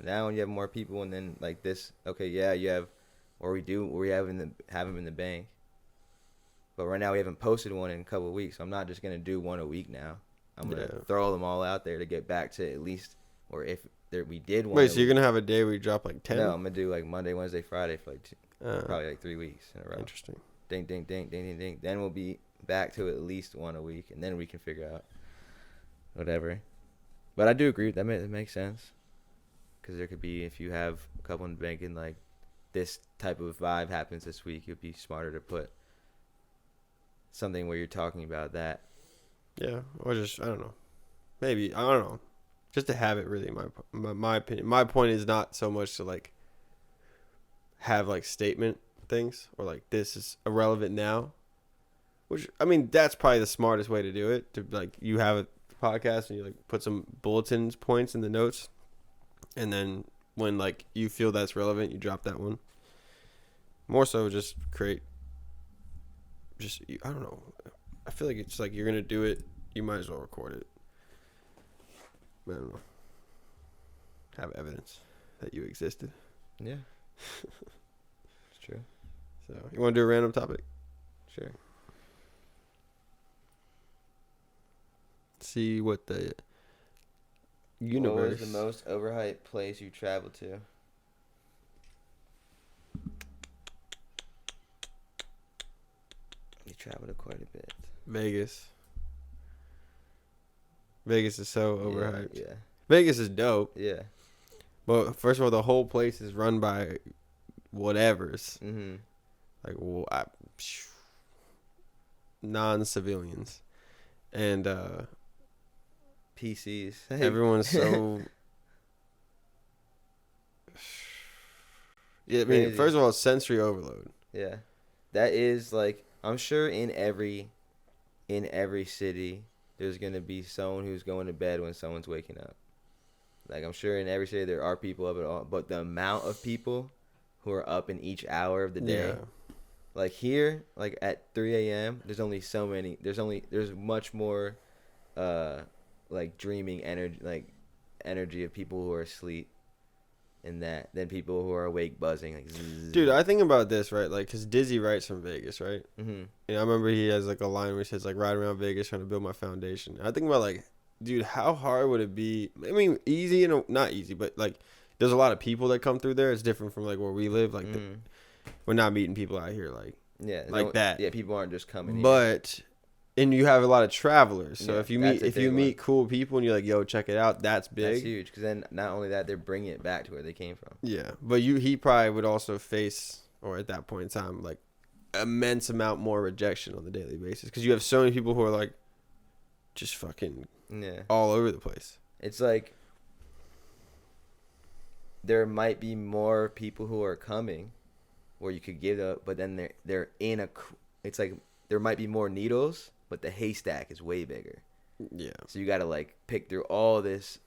Now when you have more people and then like this, okay, yeah, you have, we have them in the bank. But right now we haven't posted one in a couple of weeks. So I'm not just going to do one a week now. I'm going to throw them all out there to get back to at least, or if we did one. Wait, so you're going to have a day where you drop like 10? No, I'm going to do like Monday, Wednesday, Friday for like probably like 3 weeks in a row. Interesting. Ding, ding, ding, ding, ding, ding. Then we'll be back to at least one a week, and then we can figure out whatever. But I do agree that makes sense, because there could be, if you have a couple in the bank and like this type of vibe happens this week, it'd be smarter to put something where you're talking about that. Yeah, or just, I don't know, maybe, I don't know, just to have it really. My opinion. My point is not so much to like have like statement things or like this is irrelevant now, which I mean that's probably the smartest way to do it. To like you have a podcast and you like put some bulletins points in the notes, and then when like you feel that's relevant, you drop that one. More so, just create. Just I don't know. I feel like it's like you're gonna do it, you might as well record it. I don't know. Have evidence that you existed. Yeah. It's true. So, you want to do a random topic? Sure. See what the universe... What was the most overhyped place you traveled to? You traveled to quite a bit. Vegas. Vegas is so overhyped. Yeah. Vegas is dope. Yeah. But first of all, the whole place is run by whatevers. Mm-hmm. Like, non-civilians. And PCs. everyone's so... Yeah, I mean, Crazy. first of all, sensory overload. Yeah. That is like, I'm sure in every city there's gonna be someone who's going to bed when someone's waking up. Like, I'm sure in every city there are people up at all, but the amount of people who are up in each hour of the day, like here, like at 3 a.m., there's only so many. There's much more, like dreaming energy of people who are asleep, in that than people who are awake buzzing. Like, zzz. Dude, I think about this, right? Like, because Dizzy writes from Vegas, right? Mm-hmm. I remember he has, like, a line where he says, like, ride around Vegas trying to build my foundation. I think about, like, dude, how hard would it be? I mean, easy, not easy, but, like, there's a lot of people that come through there. It's different from, like, where we live. Like, we're not meeting people out here, like, that. Yeah, people aren't just coming But... And you have a lot of travelers, so Yeah, if you one. meet cool people and you're like, "Yo, check it out," that's big. That's huge, because then not only that, they're bringing it back to where they came from. Yeah, but he probably would also face, or at that point in time, like immense amount more rejection on the daily basis, because you have so many people who are like, just fucking all over the place. It's like there might be more people who are coming, where you could give up, but then they're in a. It's like there might be more needles, but the haystack is way bigger. Yeah. So you got to like pick through all this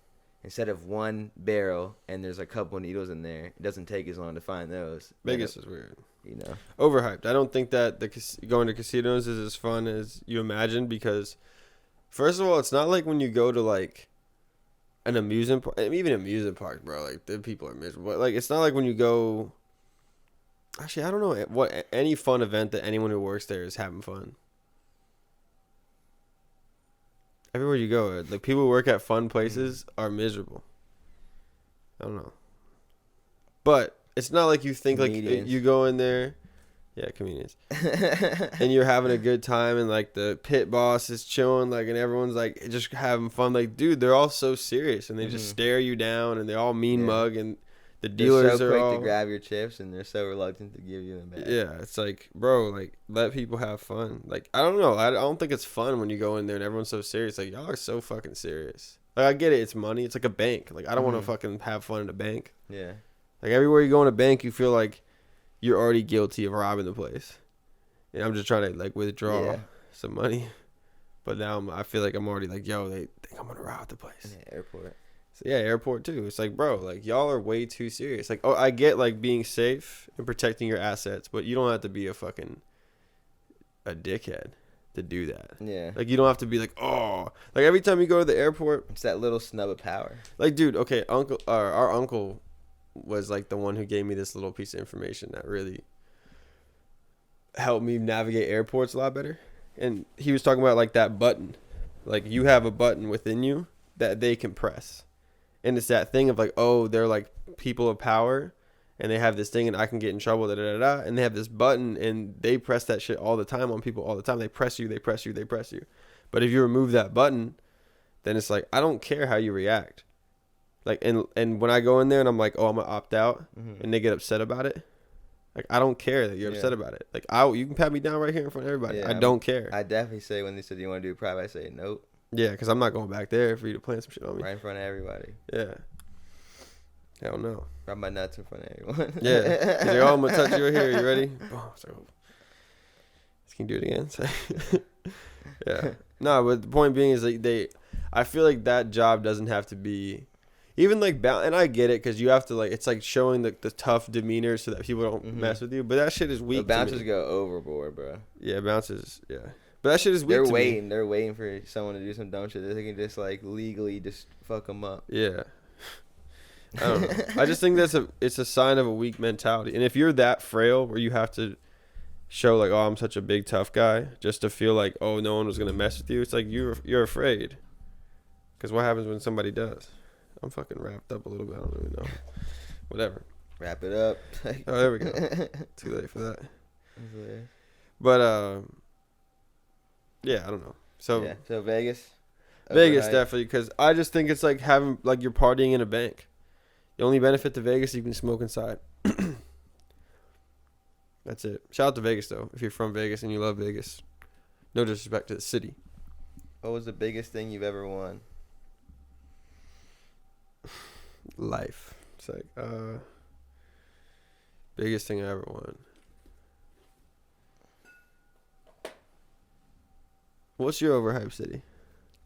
instead of one barrel and there's a couple of needles in there. It doesn't take as long to find those. Vegas is weird. Overhyped. I don't think that going to casinos is as fun as you imagine, because first of all, it's not like when you go to like an amusement park, even amusement park, bro. Like the people are miserable. Like it's not like when you go. Actually, I don't know what any fun event that anyone who works there is having fun. Everywhere you go, like people who work at fun places are miserable. I don't know, but it's not like you think Comedians. like you go in there. Yeah, comedians. And you're having a good time, and like the pit boss is chilling, like, and everyone's like just having fun. Like, dude, they're all so serious, and they just stare you down, and they all mean mug, and the dealers they're so are quick all to grab your chips, and they're so reluctant to give you them back. yeah. It's like, bro, like let people have fun. Like I don't know, I don't think it's fun when you go in there and everyone's so serious. Like y'all are so fucking serious. Like I get it, it's money. It's like a bank. Like I don't want to fucking have fun in a bank. Yeah. Like everywhere you go in a bank, you feel like you're already guilty of robbing the place. And I'm just trying to like withdraw some money. But now I feel like I'm already like, yo, they think I'm gonna rob the place. Yeah, airport. So yeah, airport too. It's like, bro, like y'all are way too serious. Like, oh, I get like being safe and protecting your assets, but you don't have to be a dickhead to do that. Yeah. Like you don't have to be like, oh, like every time you go to the airport, It's that little snub of power. like, dude, okay, our uncle was like the one who gave me this little piece of information that really helped me navigate airports a lot better. And he was talking about like that button, like you have a button within you that they can press, and it's that thing of like, oh, they're like people of power, and they have this thing, and I can get in trouble, da da da da. And they have this button, and they press that shit all the time on people all the time. They press you, they press you, they press you. But if you remove that button, then it's like I don't care how you react. Like and when I go in there and I'm like, oh, I'm gonna opt out, and they get upset about it, like I don't care that you're upset about it. Like you can pat me down right here in front of everybody. I don't care. I definitely say when they said, "Do you want to do private?" I say nope. Yeah, because I'm not going back there for you to plant some shit on me. Right in front of everybody. Yeah. Hell no. Rub my nuts in front of everyone. Yeah. Cause you're all, I'm gonna touch you right here. You ready? Oh, so can you do it again? So, yeah. No, but the point being is like I feel like that job doesn't have to be even like and I get it because you have to like it's like showing the tough demeanor so that people don't mess with you. But that shit is weak. The bouncers go overboard, bro. Yeah, bouncers. Yeah, but that shit is weak. They're waiting for someone to do some dumb shit that they can just like legally just fuck them up. Yeah. I don't know. I just think it's a sign of a weak mentality. And if you're that frail where you have to show like, oh, I'm such a big tough guy, just to feel like, oh, no one was gonna mess with you, it's like you're afraid. Because what happens when somebody does? I'm fucking wrapped up a little bit. I don't really know. Whatever. Wrap it up. Oh, there we go. Too late for that. But yeah, I don't know. So Vegas. Vegas definitely, because I just think it's like having like you're partying in a bank. The only benefit to Vegas, you can smoke inside. That's it. Shout out to Vegas though. If you're from Vegas and you love Vegas, no disrespect to the city. What was the biggest thing you've ever won? Life. It's like biggest thing I ever won. What's your overhyped city?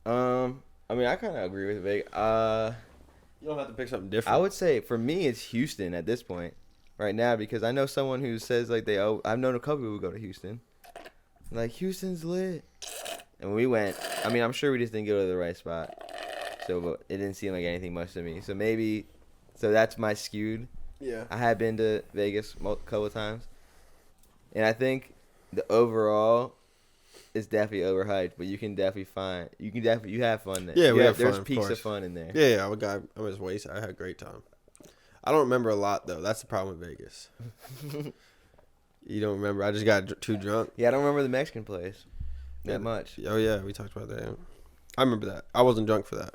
I mean, I kind of agree with Vegas. You don't have to pick something different. I would say for me, it's Houston at this point, right now, because I know someone who says like I've known a couple people who go to Houston, like Houston's lit, and when we went, I mean, I'm sure we just didn't go to the right spot, so it didn't seem like anything much to me. So that's my skewed. Yeah. I have been to Vegas a couple of times, and I think the overall is definitely overhyped, but you have fun there. Yeah, we have fun. There's peaks of fun in there. Yeah, I was wasted. I had a great time. I don't remember a lot though. That's the problem with Vegas. You don't remember? I just got too drunk. Yeah, I don't remember the Mexican place that much. Oh yeah, we talked about that. I remember that. I wasn't drunk for that.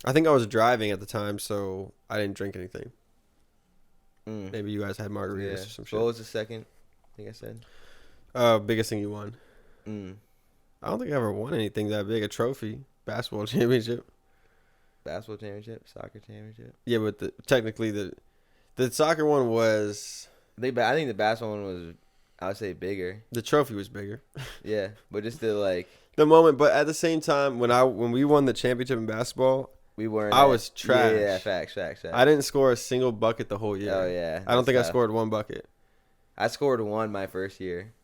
I think I was driving at the time, so I didn't drink anything. Maybe you guys had margaritas or some shit. What was the second thing I said? Biggest thing you won. I don't think I ever won anything that big. A trophy, basketball championship. Basketball championship, soccer championship. Yeah, but technically the soccer one was. I think the basketball one was, I would say, bigger. The trophy was bigger. Yeah, but just the moment. But at the same time, when we won the championship in basketball, we weren't. I was trash. Yeah, facts. I didn't score a single bucket the whole year. Oh yeah. I don't think I scored one bucket. I scored one my first year.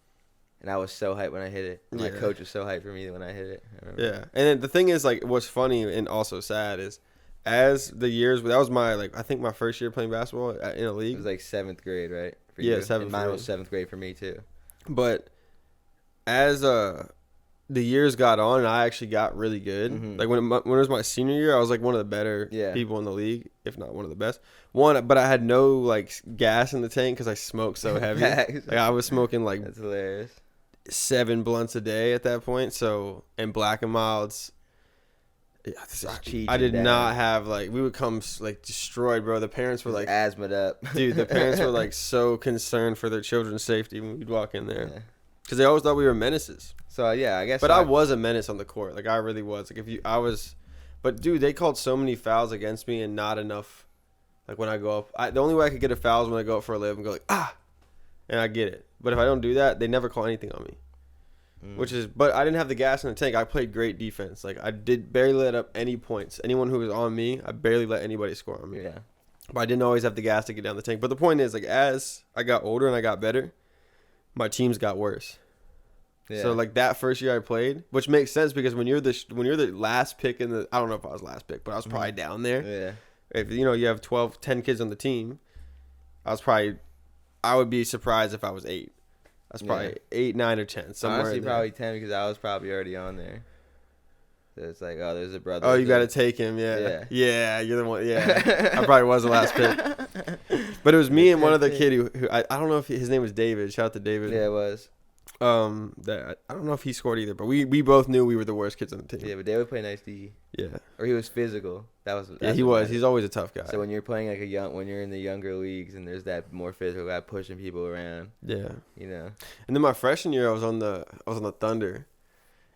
And I was so hyped when I hit it. My coach was so hyped for me when I hit it. Yeah. And then the thing is, like, what's funny and also sad is as the years, that was my I think my first year playing basketball in a league. It was like 7th grade, right? For Yeah, you? 7th And mine grade. was 7th grade for me too. But as the years got on, and I actually got really good. Mm-hmm. Like when it was my senior year, I was like one of the better people in the league, if not one of the best. But I had no like gas in the tank because I smoked so heavy. Like I was smoking like that's hilarious. 7 blunts a day at that point. So and black and milds. I did not have we would come like destroyed, bro. The parents were like asthmaed up, dude. The parents were like so concerned for their children's safety when we'd walk in there because they always thought we were menaces. So yeah, I guess. But I was a menace on the court. Like I really was. Like but dude, they called so many fouls against me and not enough. Like when I go up, the only way I could get a foul is when I go up for a layup and go and I get it. But if I don't do that, they never call anything on me. But I didn't have the gas in the tank. I played great defense. Like I did barely let up any points. Anyone who was on me, I barely let anybody score on me. Yeah. But I didn't always have the gas to get down the tank. But the point is, like as I got older and I got better, my teams got worse. Yeah. So like that first year I played, which makes sense because when you're the last pick in the, I don't know if I was last pick, but I was probably down there. Yeah. If you have 10 kids on the team, I would be surprised if I was 8. That's probably 8, 9, or 10. Honestly, probably 10 because I was probably already on there. So it's like, oh, there's a brother. Oh, you got to take him, yeah. Yeah, you're the one. Yeah, I probably was the last pick. But it was me and one other kid who I don't know if his name was David. Shout out to David. Yeah, it was. I don't know if he scored either, but we both knew we were the worst kids on the team. Yeah, but David played nice D. Yeah. Or he was physical. He was. He's always a tough guy. So when you're playing when you're in the younger leagues and there's that more physical guy pushing people around. Yeah. And then my freshman year, I was on the Thunder.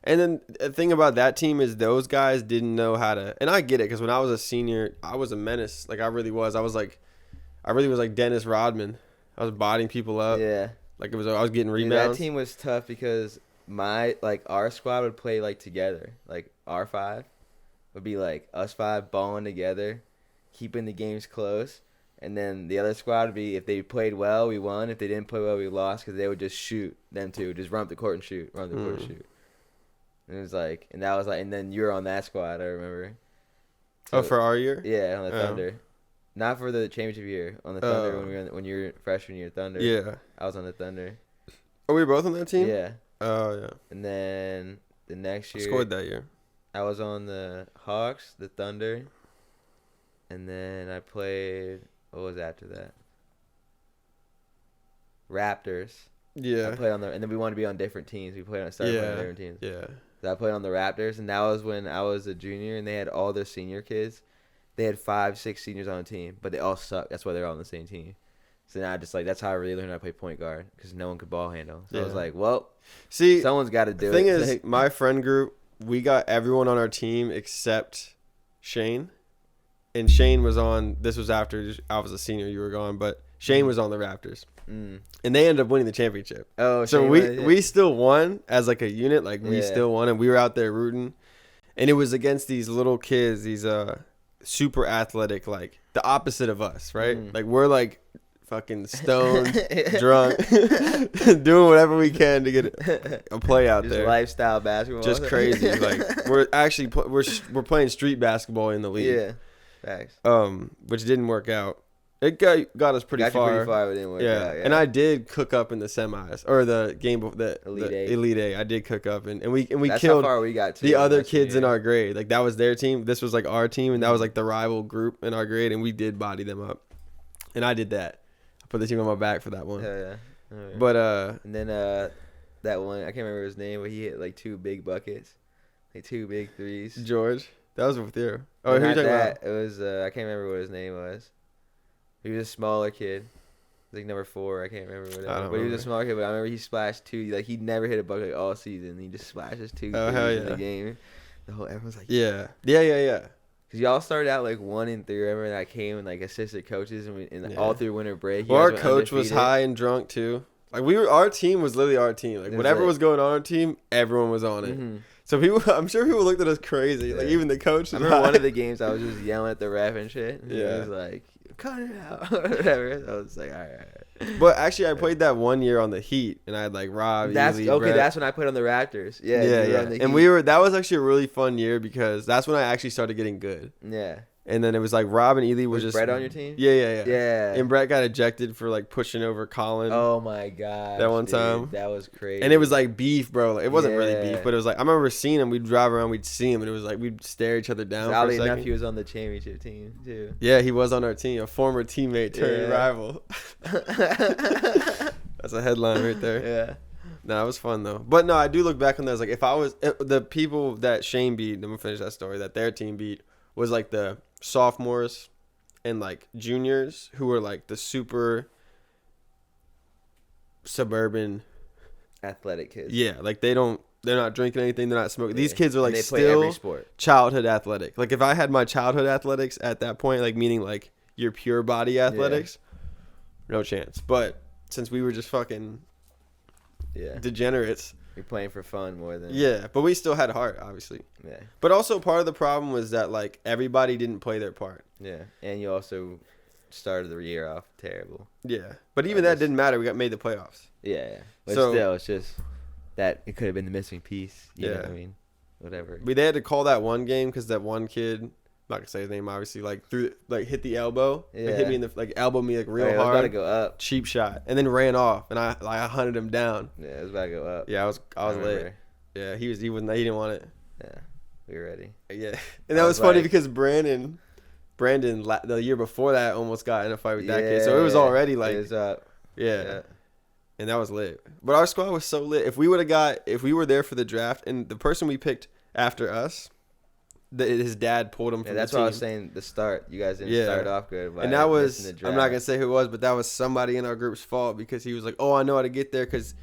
And then the thing about that team is those guys didn't know how to, and I get it because when I was a senior, I was a menace. Like I really was. I really was like Dennis Rodman. I was bodying people up. Yeah. Like I was getting rebounds. Dude, that team was tough because our squad would play like together. Like our 5 would be like us 5 balling together, keeping the games close. And then the other squad would be, if they played well, we won. If they didn't play well, we lost because they would just shoot them too. Just run up the court and shoot. Run up the court and shoot. And it was like, and that was like, and then you were on that squad, I remember. So, for our year? Yeah, on the Thunder. Not for the championship year. On the Thunder, when you were freshman year, Thunder. Yeah. I was on the Thunder. Oh, we were both on that team? Yeah. Oh, yeah. And then the next year. I scored that year. I was on the Hawks, the Thunder. And then I played, what was after that? Raptors. Yeah. I played and then we wanted to be on different teams. We started playing on different teams. Yeah. So I played on the Raptors, and that was when I was a junior, and they had all their senior kids. They had 5, 6 seniors on the team, but they all sucked. That's why they're all on the same team. So now that's how I really learned how to play point guard because no one could ball handle. So I was like, well, someone's got to do it. The thing is, my friend group, we got everyone on our team except Shane. And Shane was on, this was after I was a senior, you were gone, but Shane was on the Raptors. And they ended up winning the championship. Oh, so we still won as like a unit. Like we still won, and we were out there rooting. And it was against these little kids, these super athletic, like the opposite of us, right? Like we're like fucking stoned, drunk, doing whatever we can to get a play out just there. Lifestyle basketball, just crazy. Like we're actually we're playing street basketball in the league. Yeah, facts. Which didn't work out. It got us pretty far. You pretty far, but it didn't work out. Yeah. And I did cook up in the semis or the game the Elite Eight. I did cook up and we That's killed how far we got the other kids in our grade. Like that was their team. This was like our team, and that was like the rival group in our grade, and we did body them up. And I did that. I put the team on my back for that one. Hell yeah. Right. But and then that one, I can't remember his name, but he hit like 2 big buckets, like 2 big threes. George, that was with you. Oh, who are you talking about? It was I can't remember what his name was. He was a smaller kid. Like number 4, I can't remember what it was. But he was a smaller kid, but I remember he splashed 2. Like he never hit a bucket all season. He just splashes 2 in the game. Everyone's like, yeah. Because y'all started out like 1-3. Remember, and I came and like assistant coaches, and all through winter break. Well, our coach was high and drunk too. Like our team was literally our team. Like whatever was going on our team, everyone was on it. Mm-hmm. So I'm sure people looked at us crazy. Yeah. Like even the coach. I remember one of the games I was just yelling at the ref and shit. And he was like, cut it out, whatever. I was like, all right. But actually, I played that one year on the Heat, and I had like Rob. That's Ely, okay. Brett. That's when I played on the Raptors. Yeah. And that was actually a really fun year because that's when I actually started getting good. Yeah. And then it was like Rob and Ely Was just Brett on your team? Yeah. Yeah. And Brett got ejected for like pushing over Colin. Oh my god. That one time. That was crazy. And it was like beef, bro. Like, it wasn't really Yeah. beef, but it was like I remember seeing him. We'd drive around, we'd see him, and it was like we'd stare each other down for a Oddly second. enough, he was on the championship team too. Yeah, he was on our team, a former teammate turned Yeah. rival. That's a headline right there. Yeah. No, it was fun though. But no, I do look back on that as like if I was the people that Shane beat, I'm gonna finish that story, that their team beat was like the sophomores and like juniors who were like the super suburban Athletic kids. Yeah, like they're not drinking anything, they're not smoking. These Yeah. kids are And like they play still every sport. childhood athletic. Like if I had my childhood athletics at that point, like meaning like your pure body athletics, no chance. But since we were just fucking degenerates. You're playing for fun more than Yeah, but we still had heart, obviously. Yeah. But also part of the problem was that like everybody didn't play their part. Yeah. And you also started the year off terrible. Yeah. But even that didn't matter. We got made the playoffs. Yeah. But So- still, it's just that it could have been the missing piece. You know Yeah. what I mean? Whatever. They had to call that one game because that one kid, I'm not gonna say his name, obviously, like hit the elbow, like hit me in the elbowed me like real It was hard, about to go up. cheap shot, and then ran off, and I hunted him down. Yeah, it was about to go up. Yeah, I was lit. remember. Yeah, he didn't want it. Yeah, we were ready. Yeah, and that was I was funny like- because Brandon the year before that almost got in a fight with that kid, so it was already like it was up. yeah. And that was lit. But our squad was so lit. If we were there for the draft, and the person we picked after us, his dad pulled him Yeah, from that's the what I team. was saying. The start, you guys didn't Yeah. start off good. By And that was, missing the I'm not draft. going to say who it was, but that was somebody in our group's fault because he was like, oh, I know how to get there because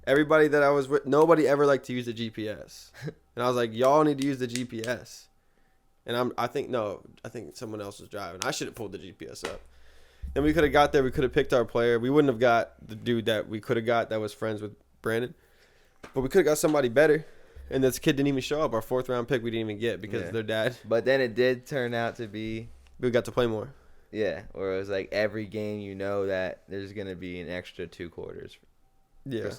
everybody that I was with, nobody ever liked to use the GPS. And I was like, y'all need to use the GPS. And I think someone else was driving. I should have pulled the GPS up. Then we could have got there. We could have picked our player. We wouldn't have got the dude that we could have got that was friends with Brandon. But we could have got somebody better. And this kid didn't even show up. Our 4th round pick we didn't even get because their dad. But then it did turn out to be, We got to play more. or it was like every game you know that there's going to be an extra 2 quarters. Yeah.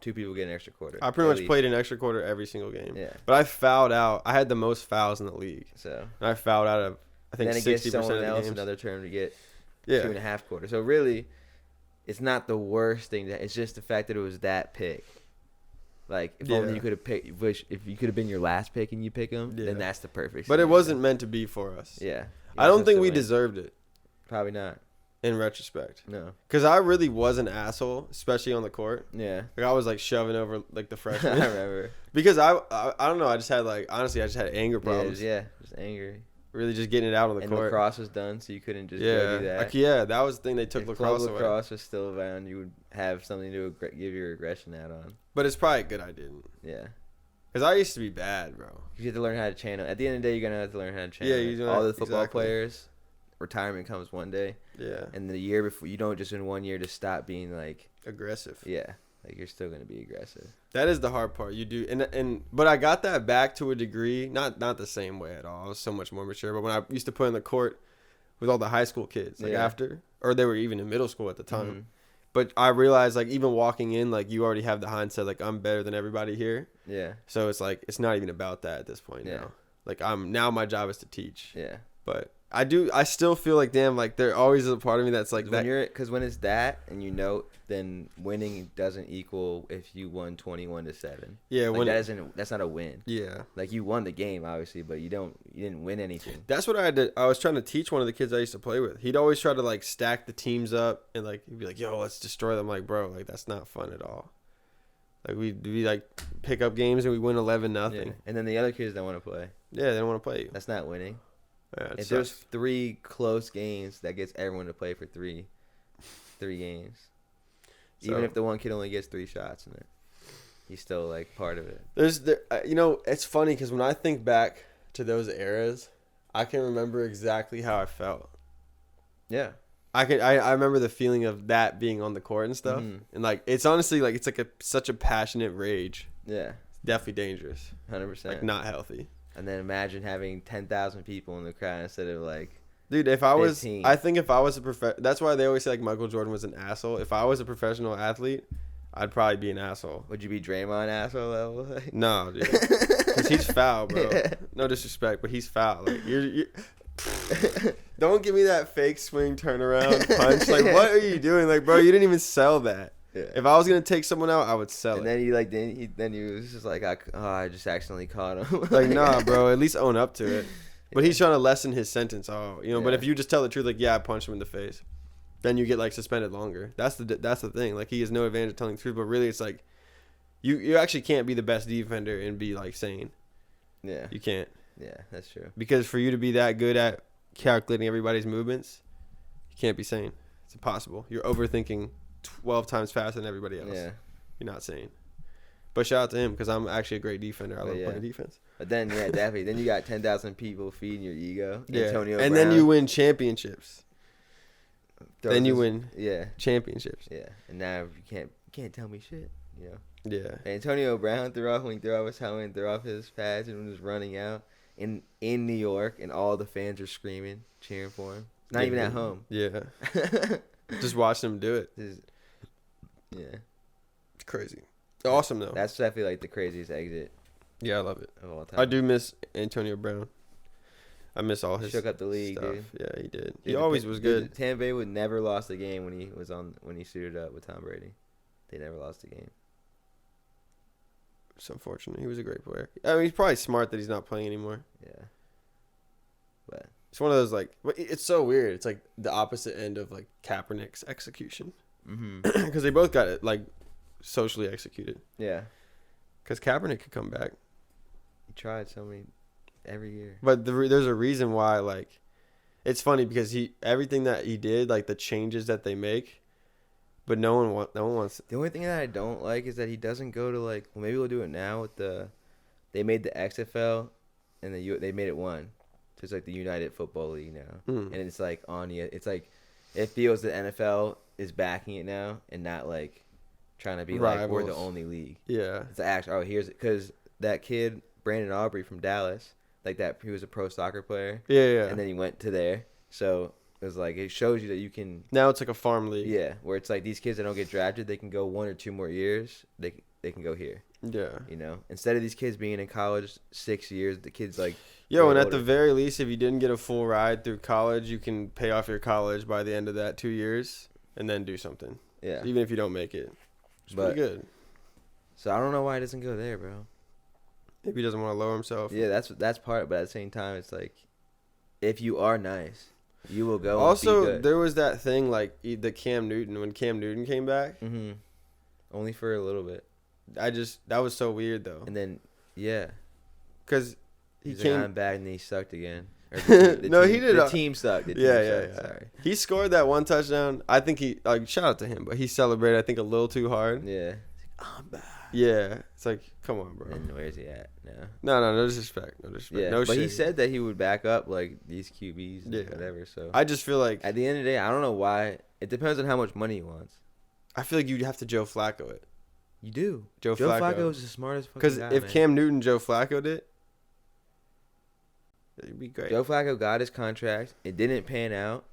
Two people get an extra quarter. I pretty at much least. played an extra quarter every single game. Yeah. But I fouled out. I had the most fouls in the league. So And I fouled out of, I think, then it 60% gives of someone the else games. another term to get Yeah. 2.5 quarters. So really, it's not the worst thing. It's just the fact that it was that pick. Like if only you could have picked. If you could have been your last pick and you pick him, Yeah. then that's the perfect. But it scenario. wasn't meant to be for us. Yeah. I don't think we we deserved it Probably not. in retrospect. No. Because I really was an asshole, especially on the court. Yeah. Like I was like shoving over like the I freshmen. remember. Because I don't know. I just had like, honestly, I just had anger problems. Just angry. Really just getting it out on the And court. lacrosse was done, so you couldn't just Yeah. go do that. Like, yeah, that was the thing. They took If lacrosse club away. lacrosse was still around, you would have something to give your aggression out on. But it's probably good I didn't. Yeah. Because I used to be bad, bro. You have to learn how to channel. At the end of the day, you're gonna have to learn how to channel. Yeah, you do. All the football Exactly. players, retirement comes one day, Yeah. and the year before, you don't just in 1 year just stop being like, Aggressive. yeah, like you're still gonna be aggressive. That is the hard part. You do, but I got that back to a degree, not the same way at all. I was so much more mature. But when I used to play on the court with all the high school kids, like Yeah. after, or they were even in middle school at the time. Mhm. But I realized, like even walking in, like you already have the hindsight, like I'm better than everybody here. Yeah, So it's like it's not even about that at this point Yeah. now. Like now my job is to teach. yeah. But I still feel like damn, like there always is a part of me that's like that. Because when it's that and you know, then winning doesn't equal if you won 21-7. Yeah, Like when that's not a win. yeah. Like you won the game obviously, but you didn't win anything. That's what I was trying to teach one of the kids I used to play with. He'd always try to like stack the teams up and like he'd be like, "Yo, let's destroy them." Like, bro, like that's not fun at all. Like we like pick up games and we win 11-0. Yeah. And then the other kids don't want to play. Yeah, they don't want to play you. That's not winning. Yeah, it If there's sucks. 3 close games, that gets everyone to play for three games. Even So- if the one kid only gets 3 shots in it, he's still like part of it. It's funny because when I think back to those eras, I can remember exactly how I felt. Yeah. I remember the feeling of that being on the court and stuff, Mhm. and like it's honestly like it's like such a passionate rage. Yeah. It's definitely dangerous, 100%. like not healthy. And then imagine having 10,000 people in the crowd instead of like, Dude, if I was, 15. I think if I was that's why they always say like Michael Jordan was an asshole. If I was a professional athlete, I'd probably be an asshole. would you be Draymond asshole level? No, dude, because he's foul, bro. Yeah. No disrespect, but he's foul. Like you're Don't give me that fake swing turnaround punch. Like, what are you doing? Like, bro, you didn't even sell that. Yeah. If I was gonna take someone out, I would sell it. And then he was just like, I just accidentally caught him. Like, nah, bro. At least own up to it. But he's trying to lessen his sentence. Oh, you know. Yeah. But if you just tell the truth, like, yeah, I punched him in the face, then you get like suspended longer. That's the thing. Like, he has no advantage of telling the truth. But really, it's like, you actually can't be the best defender and be like sane. Yeah. You can't. Yeah, that's true. Because for you to be that good at calculating everybody's movements, you can't be sane. It's impossible. You're overthinking 12 times faster than everybody else. Yeah. You're not sane. But shout out to him because I'm actually a great defender. I love playing defense. But then, yeah, definitely. Then you got 10,000 people feeding your ego. Yeah. Antonio and Brown. Then you win championships. Then you win championships. Yeah. And now you can't tell me shit. You know? Yeah. Antonio Brown threw off his helmet, threw off his pads, and was running out in New York, and all the fans are screaming, cheering for him. Not even at home. Yeah. Just watching him do it. Yeah. It's crazy. Awesome, though. That's definitely like the craziest exit. Yeah, I love it. Of all time. I do miss Antonio Brown. I miss all his shook up the league, stuff. Dude. Yeah, he did. He always was good. Tampa Bay would never lost a game when he suited up with Tom Brady. They never lost a game. It's unfortunate. He was a great player. I mean, he's probably smart that he's not playing anymore. Yeah. But it's one of those, like, it's so weird. It's like the opposite end of like Kaepernick's execution. Because they both got it like socially executed. Yeah. Because Kaepernick could come back. He tried so many every year. But there's a reason why. Like, it's funny because everything that he did, like the changes that they make. But no one wants. The only thing that I don't like is that he doesn't go to like. Well, maybe we'll do it now with they made the XFL, and they made it one, so it's like the United Football League now, and it's like it's like it feels the NFL is backing it now and not like trying to be rivals. Like we're the only league. Yeah, it's actually here's because that kid Brandon Aubrey from Dallas, like that he was a pro soccer player. Yeah, and then he went to there, so. It was like it shows you that you can. Now it's like a farm league. Yeah, where it's like these kids that don't get drafted, they can go 1 or 2 more years. They can go here. Yeah. You know, instead of these kids being in college 6 years, the kids like. Yo, and at the very least, if you didn't get a full ride through college, you can pay off your college by the end of that 2 years, and then do something. Yeah. Even if you don't make it, it's pretty good. So I don't know why he doesn't go there, bro. Maybe he doesn't want to lower himself. Yeah, that's part. But at the same time, it's like, if you are nice. You will go. Also, and be good. There was that thing like the Cam Newton when Cam Newton came back. Mm-hmm. Only for a little bit. That was so weird though. And then because he came. Like, I'm back and he sucked again. No, he did. The team sucked. Yeah. Sorry. He scored that one touchdown. I think shout out to him, but he celebrated I think a little too hard. Yeah. I'm back. Yeah, it's like, come on, bro. And where's he at now? No disrespect. Yeah, no but shit. He said that he would back up like these QBs and whatever. So I just feel like at the end of the day, I don't know why. It depends on how much money he wants. I feel like you'd have to Joe Flacco it. You do. Joe Flacco is the smartest fucking guy. Because if man. Cam Newton Joe Flacco'd it, it'd be great. Joe Flacco got his contract. It didn't pan out,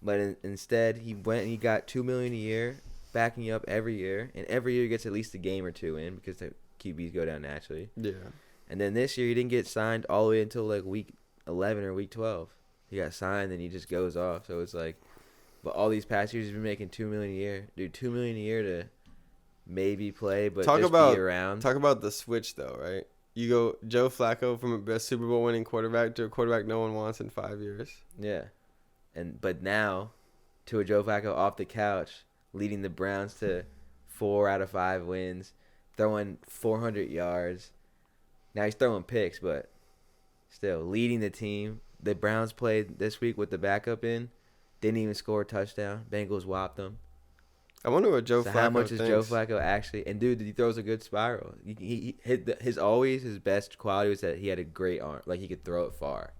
but instead he went and he got $2 million a year. Backing you up every year, and every year he gets at least a game or two in because the QBs go down naturally. Yeah. And then this year he didn't get signed all the way until like week 11 or week 12. He got signed and he just goes off. So it's like, but all these past years he's been making $2 million a year. Dude, $2 million a year to maybe play, but be around. Talk about the switch though, right? You go Joe Flacco from a best Super Bowl winning quarterback to a quarterback no one wants in 5 years. Yeah, but now to a Joe Flacco off the couch. Leading the Browns to 4 out of 5 wins, throwing 400 yards. Now he's throwing picks, but still leading the team. The Browns played this week with the backup in, didn't even score a touchdown. Bengals whopped them. I wonder what Joe Flacco how much thinks. is Joe Flacco actually? And dude, he throws a good spiral. He hit his best quality was that he had a great arm, like he could throw it far.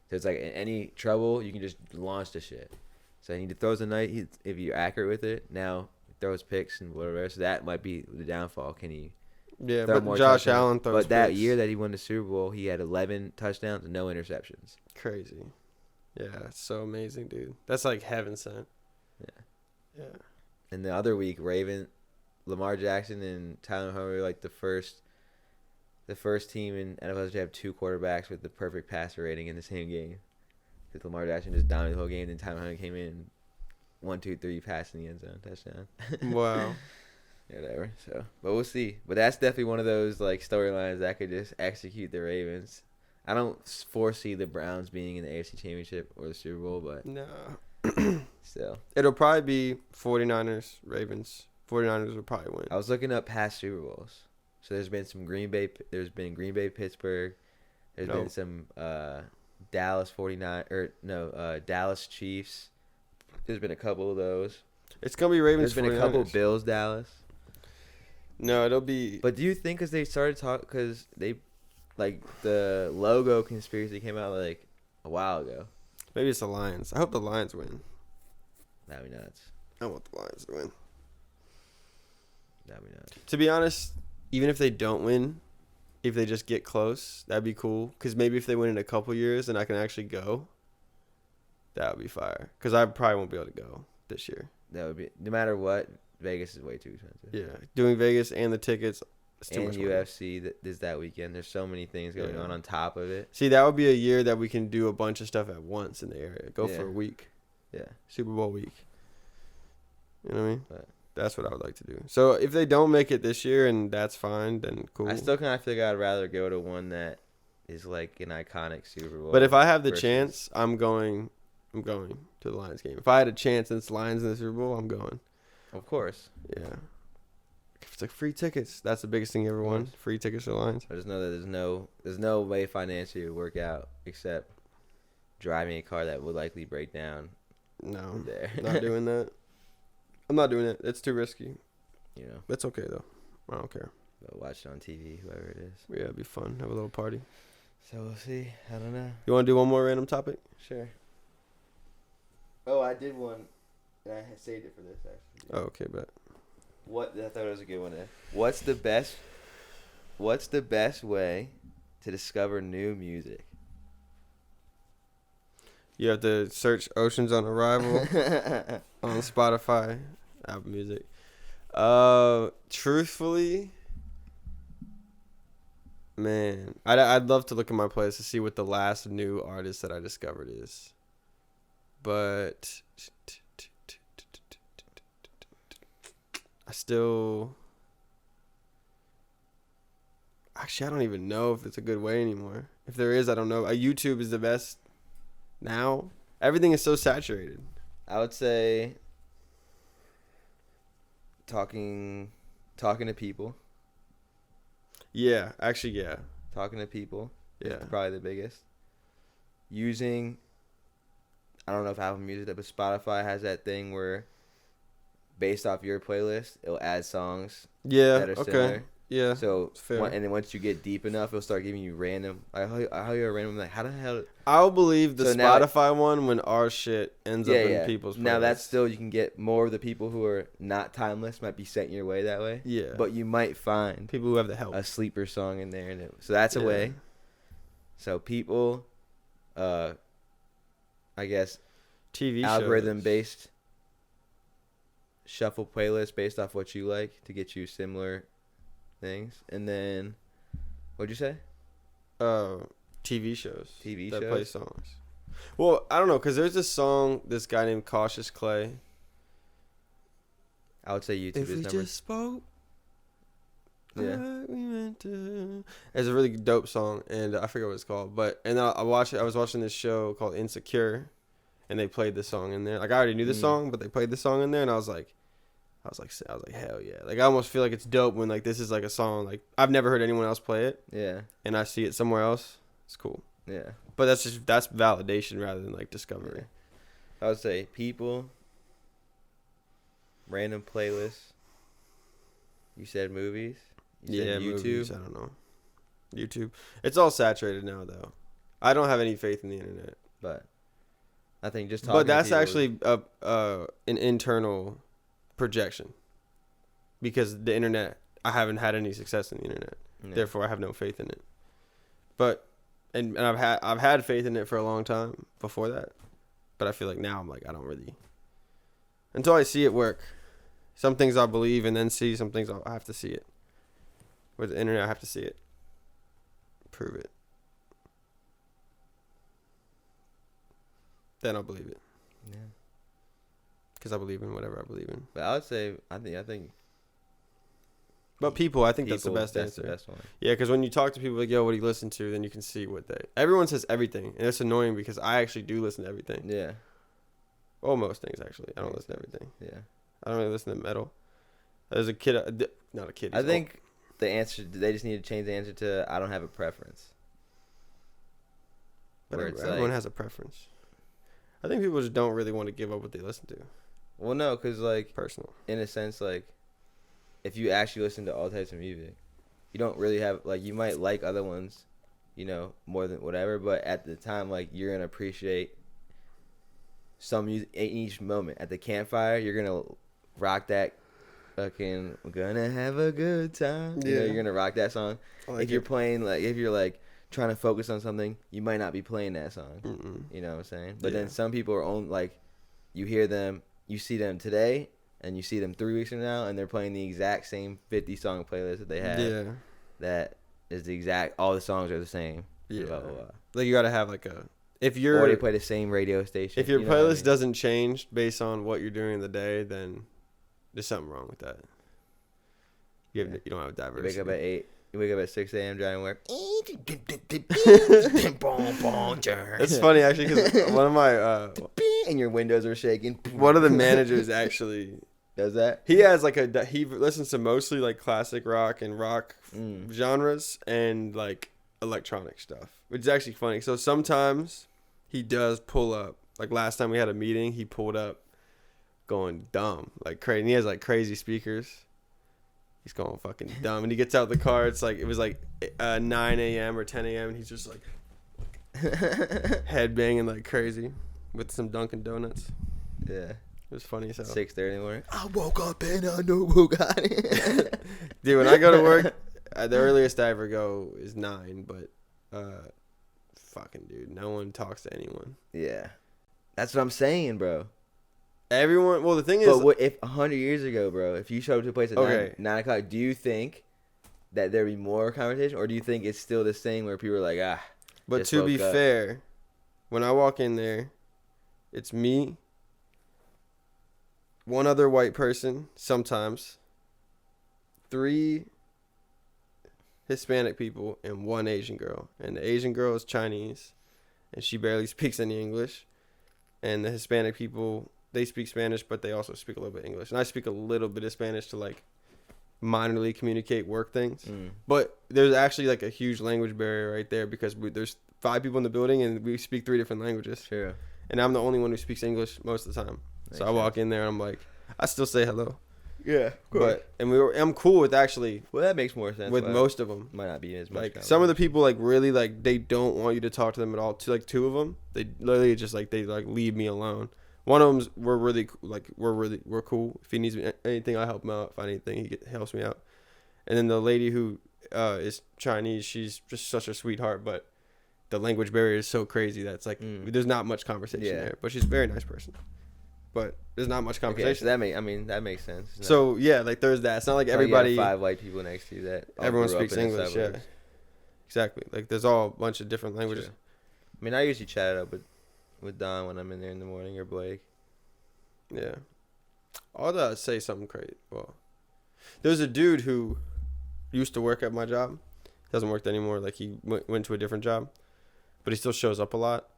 So it's like in any trouble, you can just launch the shit. So he throws a night. If you're accurate with it, now he throws picks and whatever. So that might be the downfall. Can he? Yeah, but Josh touchdowns? Allen throws. But that year that he won the Super Bowl, he had 11 touchdowns and no interceptions. Crazy. Yeah, it's so amazing, dude. That's like heaven sent. Yeah. And the other week, Lamar Jackson and Tyler Huntley were like the first team in NFL to have 2 quarterbacks with the perfect passer rating in the same game. Because Lamar Jackson just dominated the whole game. Then Tyler Huntley came in, 1, 2, 3, pass in the end zone, touchdown. Wow. Yeah, whatever. So, but we'll see. But that's definitely one of those like storylines that could just execute the Ravens. I don't foresee the Browns being in the AFC Championship or the Super Bowl, but No. still. It'll probably be 49ers, Ravens. 49ers will probably win. I was looking up past Super Bowls. So there's been Green Bay, Pittsburgh. There's been some Dallas Dallas Chiefs. There's been a couple of those. It's going to be Ravens. There's been a couple Bills, Dallas. No, it'll be. But do you think because they started talking, because they, like, the logo conspiracy came out, like, a while ago. Maybe it's the Lions. I hope the Lions win. That'd be nuts. I want the Lions to win. That'd be nuts. To be honest, even if they don't win, if they just get close, that'd be cool. Because maybe if they win in a couple years and I can actually go, that would be fire. Because I probably won't be able to go this year. That would be, no matter what, Vegas is way too expensive. Yeah. Doing Vegas and the tickets, it's too and much UFC is that weekend. There's so many things going on top of it. See, that would be a year that we can do a bunch of stuff at once in the area. Go for a week. Yeah. Super Bowl week. You know what I mean? But that's what I would like to do. So if they don't make it this year and that's fine, then cool. I still kind of feel like I'd rather go to one that is like an iconic Super Bowl. But if I have the chance, I'm going to the Lions game. If I had a chance and it's Lions in the Super Bowl, I'm going. Of course. Yeah. If it's like free tickets, that's the biggest thing you ever won. Free tickets to the Lions. I just know that there's no way financially to work out except driving a car that would likely break down. No, there. not doing that. I'm not doing it. It's too risky. You know. It's okay though. I don't care. But watch it on TV, whoever it is. Yeah, it'd be fun. Have a little party. So we'll see. I don't know. You want to do one more random topic? Sure. Oh, I did one, and I saved it for this actually. Oh, okay, bet. I thought it was a good one. What's the best way to discover new music? You have to search Oceans on Arrival on Spotify, Apple Music. Truthfully, man, I'd love to look at my playlist to see what the last new artist that I discovered is. But I don't even know if it's a good way anymore. If there is, I don't know. YouTube is the best now. Everything is so saturated. I would say talking to people. Yeah, actually, yeah. Talking to people. Yeah. Probably the biggest. Using, I don't know if Apple Music, but Spotify has that thing where based off your playlist, it'll add songs that are similar. Yeah. So, and then once you get deep enough, it'll start giving you random. How you're random? Like, how the hell? I'll believe the Spotify one when our shit ends up in people's playlists. Now, that's still, you can get more of the people who are not timeless, might be sent your way that way. Yeah. But you might find people who have the help. A sleeper song in there. So, that's a way. So, people, I guess, TV algorithm-based shuffle playlist based off what you like to get you similar things. And then what'd you say? TV shows that play songs. Well, I don't know, because there's this song, this guy named Cautious Clay. I would say YouTube if is we number. Just spoke yeah, like we meant to. It's a really dope song, and I forget what it's called. But I was watching this show called Insecure, and they played this song in there. Like, I already knew the song, but they played the song in there, and I was like, hell yeah. Like, I almost feel like it's dope when, like, this is, like, a song, like, I've never heard anyone else play it. Yeah. And I see it somewhere else. It's cool. Yeah. But that's validation rather than, like, discovery. Yeah. I would say people, random playlists. You said movies. You said YouTube. Movies, I don't know. YouTube. It's all saturated now, though. I don't have any faith in the internet. But I think just talking But that's to people actually an internal projection, because the internet, I haven't had any success in the internet. Yeah. Therefore I have no faith in it. But and I've had faith in it for a long time before that, but I feel like now I'm like, I don't really, until I see it work. Some things I'll believe and then see, some things I have to see it. With the internet, I have to see it, prove it. then I'll believe it. Yeah. Because I believe in whatever I believe in. But I would say I think. But people, I think that's the best answer. The best one. Yeah, because when you talk to people like, yo, what do you listen to? Then you can see what they. Everyone says everything, and it's annoying because I actually do listen to everything. Yeah. Well, most things actually. I don't listen to everything. Yeah. I don't really listen to metal. There's a kid, not a kid. I think the answer, they just need to change the answer to I don't have a preference. But Where it's everyone like, has a preference. I think people just don't really want to give up what they listen to. well, no, because like Personal. in a sense, like if you actually listen to all types of music, you don't really have like you might like other ones, you know, more than whatever. But at the time, like you're gonna appreciate some music in each moment. At the campfire, you're gonna rock that fucking "Gonna Have a Good Time." You know, you're gonna rock that song. Like if you're playing like if you're like trying to focus on something, you might not be playing that song. Mm-mm. You know what I'm saying? But Yeah. then some people are on like you hear them, you see them today, and you see them 3 weeks from now, and they're playing the exact same 50 song playlist that they had. Yeah. That is the exact. All the songs are the same. Yeah. Blah, blah, blah. Like you gotta have like a. If Or you're. they play the same radio station. If your you know what I playlist mean? doesn't change based on what you're doing in the day, then there's something wrong with that. You don't have You diversity. wake up at 8. You wake up at 6 a.m. driving to work. It's funny actually because one of my and your windows are shaking. one of the managers actually does that. he has like he listens to mostly like classic rock and rock Mm. genres and like electronic stuff, which is actually funny. So sometimes he does pull up. Like last time we had a meeting, he pulled up going dumb, like crazy. And he has like crazy speakers. He's going fucking dumb, and he gets out the car. It's like it was like 9 a.m. or 10 a.m. and he's just like head banging like crazy with some Dunkin' Donuts. Yeah. It was funny. So 6:30 in the morning. I woke up and I know who got it. dude, when I go to work, the earliest I ever go is 9. But fucking dude, no one talks to anyone. Yeah, that's what I'm saying, bro. Everyone. Well, the thing is, But what if 100 years ago, bro? If you showed up to a place at Okay. 9 o'clock, do you think that there'd be more conversation, or do you think it's still the same where people are like, ah? but just to be woke up? fair, when I walk in there, it's me, one other white person, sometimes 3 Hispanic people, and 1 Asian girl. And the Asian girl is Chinese, and she barely speaks any English. And the Hispanic people, they speak Spanish, but they also speak a little bit English. And I speak a little bit of Spanish to like minorly communicate work things. Mm. But there's actually like a huge language barrier right there because there's 5 people in the building and we speak 3 different languages. True. And I'm the only one who speaks English most of the time. Makes So I walk in there and I'm like, I still say hello. Yeah, of course. But I'm cool with actually Well, that makes more sense. with Why most of them. might not be as much. Like conversation. some of the people like really like they don't want you to talk to them at all. Like 2 of them, they literally just like they like leave me alone. One of them's we're cool. If he needs anything, I help him out. If I need anything, he helps me out. And then the lady who is Chinese, she's just such a sweetheart, but the language barrier is so crazy that it's like there's not much conversation there. But she's a very nice person. But there's not much conversation. Okay, so that makes sense. It's So yeah, like there's that. It's not like not- everybody. you have 5 white people next to you that all Everyone grew up speaks in the English. Yeah, suburbs. exactly. Like there's all a bunch of different languages. True. I mean, I usually chat it up with Don when I'm in there in the morning or Blake. Yeah. I'll say something crazy. Well, there's a dude who used to work at my job. Doesn't work there anymore. Like he went to a different job, but he still shows up a lot.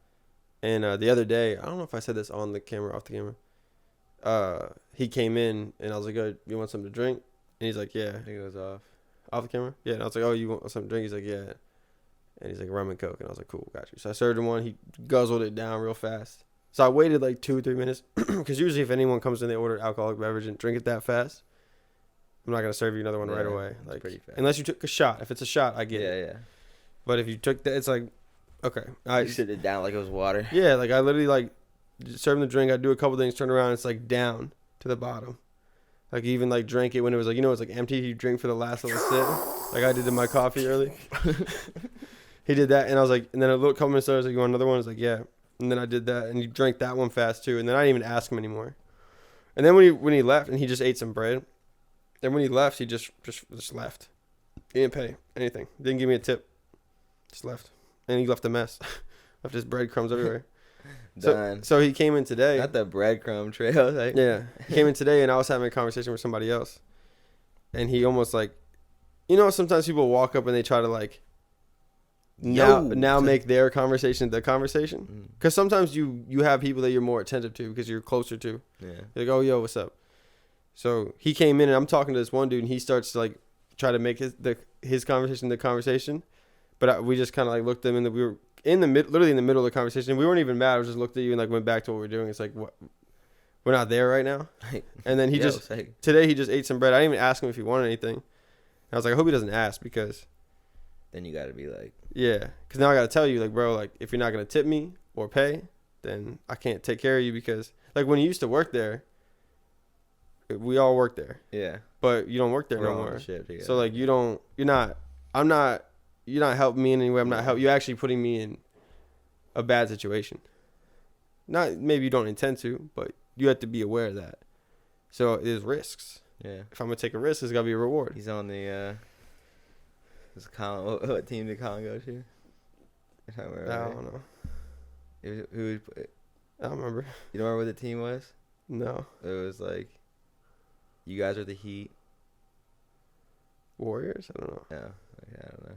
And the other day, I don't know if I said this on the camera, off the camera. He came in and I was like, "Oh, you want something to drink?" And he's like, "Yeah." I think it was off. Off the camera? Yeah. And I was like, "Oh, you want something to drink?" He's like, "Yeah." And he's like, "Rum and Coke." And I was like, "Cool, got you." So I served him one. He guzzled it down real fast. So I waited like 2 or 3 minutes because usually if anyone comes in, they order alcoholic beverage and drink it that fast. I'm not gonna serve you another one right away. it's Like pretty fast. unless you took a shot. If it's a shot, I get it. Yeah. But if you took that, it's like, okay, You sit it down like it was water. yeah, like I literally like serve him the drink. I do a couple things, turn around, it's like down to the bottom. Like even like drank it when it was like it's like empty. You drink for the last little sip, like I did in my coffee early. He did that, and I was like, and then a little couple minutes later, I was like, "You want another one?" I was like, "Yeah." And then I did that, and he drank that one fast too. And then I didn't even ask him anymore. And then when he left, and he just ate some bread. And when he left, he just left. He didn't pay anything. Didn't give me a tip. Just left, and he left a mess. Left his breadcrumbs everywhere. Done. So he came in today. Not the breadcrumb trail. Like. Yeah. He came in today, and I was having a conversation with somebody else. And he almost like, sometimes people walk up and they try to like, now make their conversation the conversation. Because sometimes you have people that you're more attentive to because you're closer to. Yeah. You're like, oh, yo, what's up? So he came in, and I'm talking to this one dude, and he starts to like try to make his conversation the conversation. But we just kind of like looked at him, and we were literally in the middle of the conversation. We weren't even mad. I just looked at you and like went back to what we were doing. It's like, what? We're not there right now. And then today he just ate some bread. I didn't even ask him if he wanted anything. And I was like, I hope he doesn't ask because. Then you got to be like. Yeah. Because now I got to tell you, like, bro, like, if you're not going to tip me or pay, then I can't take care of you because, like, when you used to work there, we all work there. Yeah. But you don't work there no more. So, like, you're not helping me in any way. I'm not helping. You're actually putting me in a bad situation. Not, maybe you don't intend to, but you have to be aware of that. So there's risks. Yeah. If I'm gonna take a risk, there's gotta be a reward. He's on the. What team did Colin go to? I don't know. Who? I don't remember. You don't remember what the team was? No. It was like. You guys are the Heat. Warriors? I don't know. No. Okay, I don't know.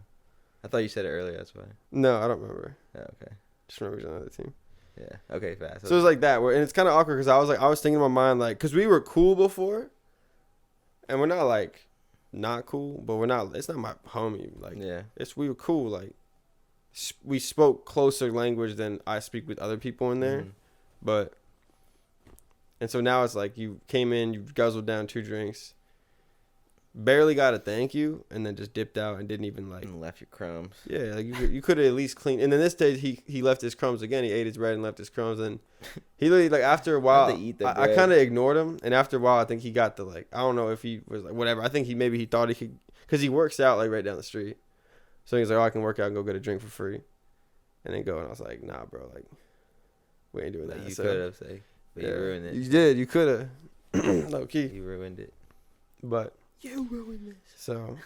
I thought you said it earlier. That's why. No, I don't remember. Oh, okay. Just remember he's on another team. Yeah. Okay. Fast. So it was like that, and it's kind of awkward because I was thinking in my mind like, because we were cool before, and we're not like, not cool, but we're not. It's not my homie. Like, yeah. We were cool. Like, we spoke closer language than I speak with other people in there, but. And so now it's like you came in, you guzzled down 2 drinks, barely got a thank you, and then just dipped out and didn't even like. And left your crumbs. Yeah, like you could have at least cleaned. And then this day he left his crumbs again. He ate his bread and left his crumbs. And he literally like after a while, I kind of ignored him. And after a while, I think he got the like. I don't know if he was like whatever. I think he thought he could because he works out like right down the street. So he's like, oh, I can work out and go get a drink for free, and then go. And I was like, nah, bro, like we ain't doing that. You could have said. But you ruined it. You did. You could have. Low key. You ruined it. But. You ruined this. So.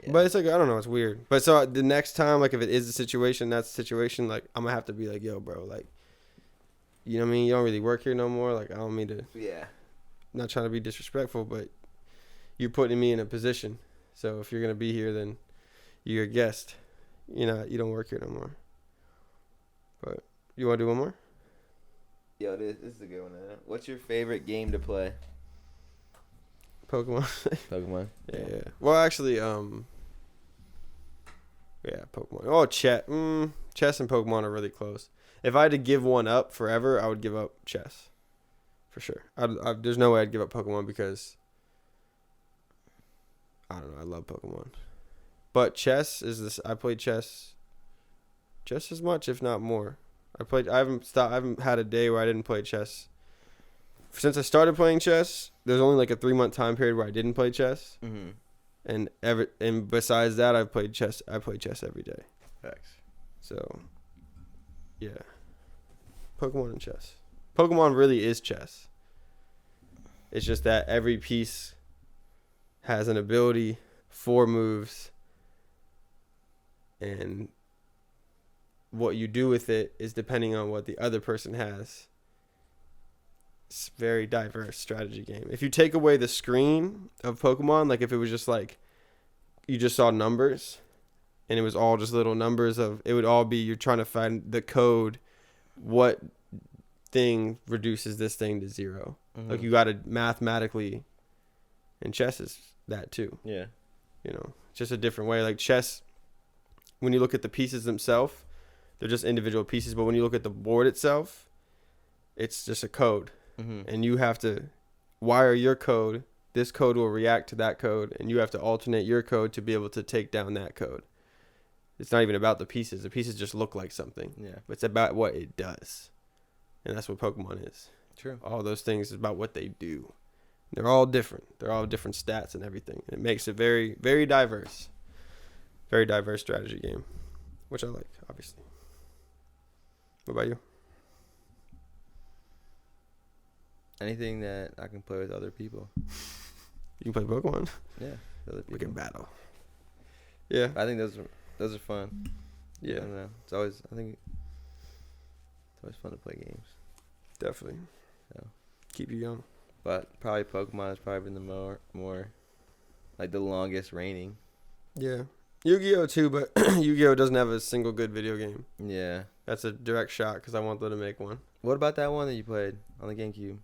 Yeah. But it's like, I don't know. It's weird. But so the next time, like if it is a situation, that's the situation, like I'm going to have to be like, yo, bro, like, you know what I mean? You don't really work here no more. Like I don't mean to. Yeah. I'm not trying to be disrespectful, but you're putting me in a position. So if you're going to be here, then you're a guest. You don't work here no more. But you want to do one more? Yo, this is a good one. What's your favorite game to play? Pokemon. Pokemon. Yeah. Well, actually, yeah, Pokemon. Oh, chess. Chess and Pokemon are really close. If I had to give one up forever, I would give up chess. For sure. There's no way I'd give up Pokemon because I don't know. I love Pokemon, but chess is this. I played chess just as much, if not more. I haven't had a day where I didn't play chess. Since I started playing chess, there's only like a 3-month time period where I didn't play chess. Mm-hmm. And besides that, I played chess every day. Facts. So, yeah. Pokemon and chess. Pokemon really is chess. It's just that every piece has an ability, 4 moves, and what you do with it is depending on what the other person has. It's a very diverse strategy game. If you take away the screen of Pokemon, like if it was just like you just saw numbers and it was all just little numbers it would all be you're trying to find the code, what thing reduces this thing to 0. Mm-hmm. Like you got to mathematically, and chess is that too. Yeah. It's just a different way. Like chess, when you look at the pieces themselves, they're just individual pieces, but when you look at the board itself, it's just a code. Mm-hmm. And you have to wire your code. This code will react to that code, and you have to alternate your code to be able to take down that code. It's not even about the pieces. The pieces just look like something. Yeah. But it's about what it does. And that's what Pokemon is. True. All those things is about what they do. They're all different. They're all different stats and everything. And it makes it very, very diverse. Very diverse strategy game, which I like, obviously. What about you? Anything that I can play with other people. You can play Pokemon? Yeah. Other people. We can battle. Yeah. I think those are fun. Yeah. I don't know. It's always, I think always fun to play games. Definitely. So. Keep you young. But probably Pokemon has probably been the more like the longest reigning. Yeah. Yu-Gi-Oh too, but Yu-Gi-Oh doesn't have a single good video game. Yeah. That's a direct shot because I want them to make one. What about that one that you played on the GameCube?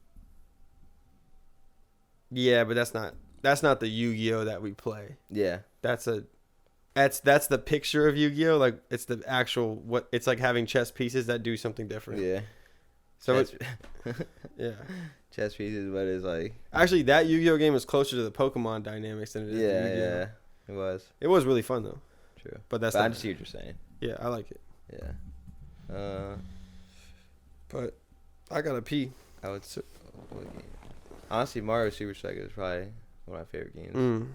Yeah, but that's not the Yu-Gi-Oh that we play. Yeah. That's the picture of Yu-Gi-Oh. Like it's the actual what it's like having chess pieces that do something different. Yeah. So chess, yeah. Chess pieces, but it's like Actually that Yu-Gi-Oh game is closer to the Pokemon dynamics than it is to Yu-Gi-Oh. Yeah. It was. It was really fun though. True. But that's I not, just see what you're saying. yeah, I like it. Yeah. But I gotta pee. I would. What game? Honestly, Mario Super Strike is probably one of my favorite games.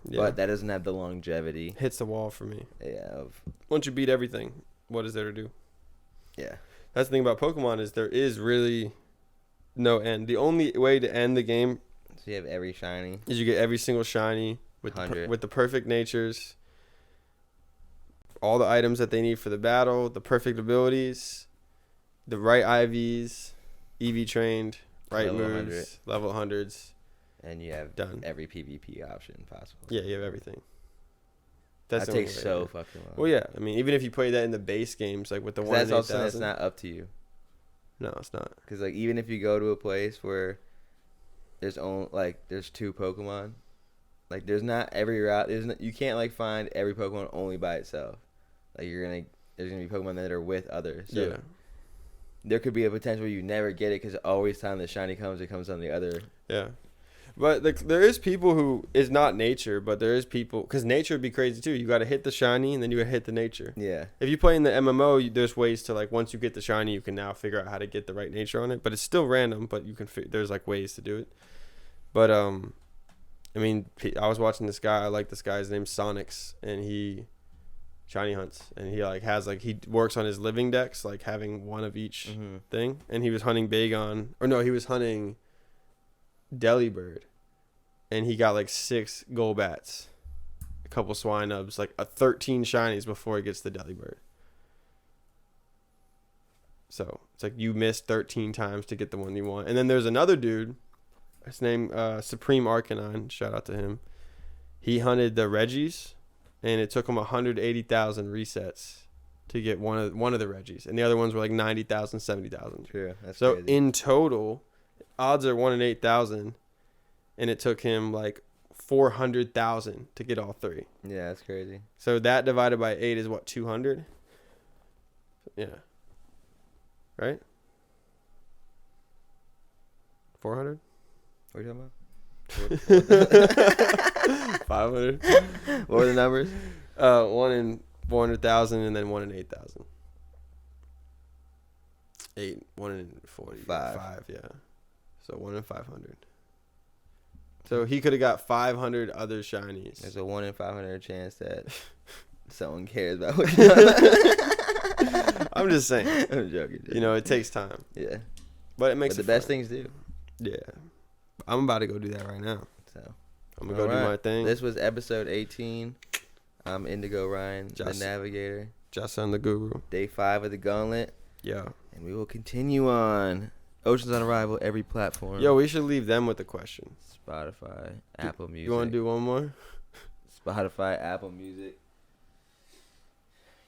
Yeah. But that doesn't have the longevity. Hits the wall for me. Yeah. Once you beat everything, what is there to do? Yeah. That's the thing about Pokemon is there is really no end. The only way to end the game So you have every shiny. is you get every single shiny with the perfect natures, all the items that they need for the battle, the perfect abilities, the right IVs, EV trained, right Level moves, 100. level 100s. And you have Done. every PvP option possible. Yeah, you have everything. That the only takes way, so yeah. fucking long. Well, yeah. I mean, even if you play that in the base games, like with the 1 in that's also 8,000. that's not up to you. No, it's not. Because like even if you go to a place where there's there's 2 Pokemon, like there's not every route. You can't like find every Pokemon only by itself. Like there's gonna be Pokemon that are with others. So Yeah. there could be a potential you never get it because always time the shiny comes, it comes on the other. Yeah. But there is people who is not nature, but there is people because nature would be crazy too. You got to hit the shiny and then you got to hit the nature. Yeah. If you play in the MMO, there's ways to like once you get the shiny, you can now figure out how to get the right nature on it. But it's still random. But you can there's like ways to do it. But I mean, I was watching this guy. I like this guy. His name's Sonics, and he shiny hunts, and he like has like he works on his living decks, like having one of each thing. And he was hunting Bagon, or no, he was hunting Delibird, and he got like 6 Golbats, a couple Swinubs, like 13 shinies before he gets the Delibird. So it's like you missed 13 times to get the one you want. And then there's another dude, his name Supreme Arcanine, shout out to him. He hunted the Reggies, and it took him 180,000 resets to get one of the Reggies, and the other ones were like 90,000, 70,000. True. That's so crazy. in total, odds are 1 in 8,000, and it took him like 400,000 to get all 3. Yeah, that's crazy. So that divided by 8 is what, 200? Yeah. Right? 400? What are you talking about? 500? What were the numbers? 1 in 400,000 and then 1 in 8,000. 1 in 45, yeah. So 1 in 500. So he could have got 500 other shinies. There's a 1 in 500 chance that someone cares about what you're talking about. I'm just saying. I'm joking. You know, it takes time. Yeah. But it makes the it best fun. things do. Yeah. I'm about to go do that right now. So I'm going to go do my thing. This was episode 18. I'm Indigo Reyen, the Navigator. Jason the Guru. Day 5 of the Gauntlet. Yeah. And we will continue on. Oceans on Arrival, every platform. Yo, we should leave them with the question. Spotify, Apple Music. You want to do one more? Spotify, Apple Music,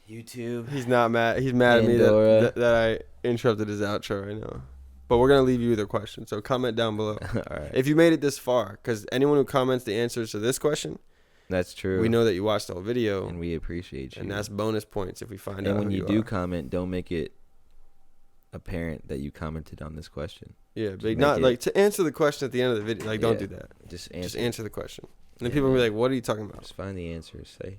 YouTube. He's not mad. He's mad at me that I interrupted his outro right now. But we're going to leave you with a question. So comment down below. All right. If you made it this far, because anyone who comments the answers to this question, that's true. we know that you watched the whole video. And we appreciate you. And that's bonus points if we find out. And when who you do comment, don't make it apparent that you commented on this question. Yeah, but not like to answer the question at the end of the video. Like, don't do that. Just answer the question. And then people will be like, what are you talking about? Just find the answers. Say,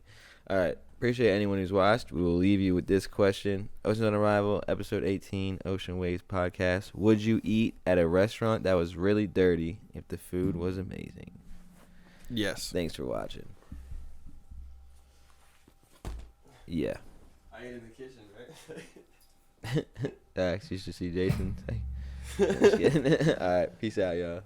all right. Appreciate anyone who's watched. We will leave you with this question. Oceans on Arrival, episode 18, Ocean Waves podcast. Would you eat at a restaurant that was really dirty if the food was amazing? Yes. Thanks for watching. Yeah. I ate in the kitchen, right? You should see Jason. Just kidding. All right. Peace out, y'all.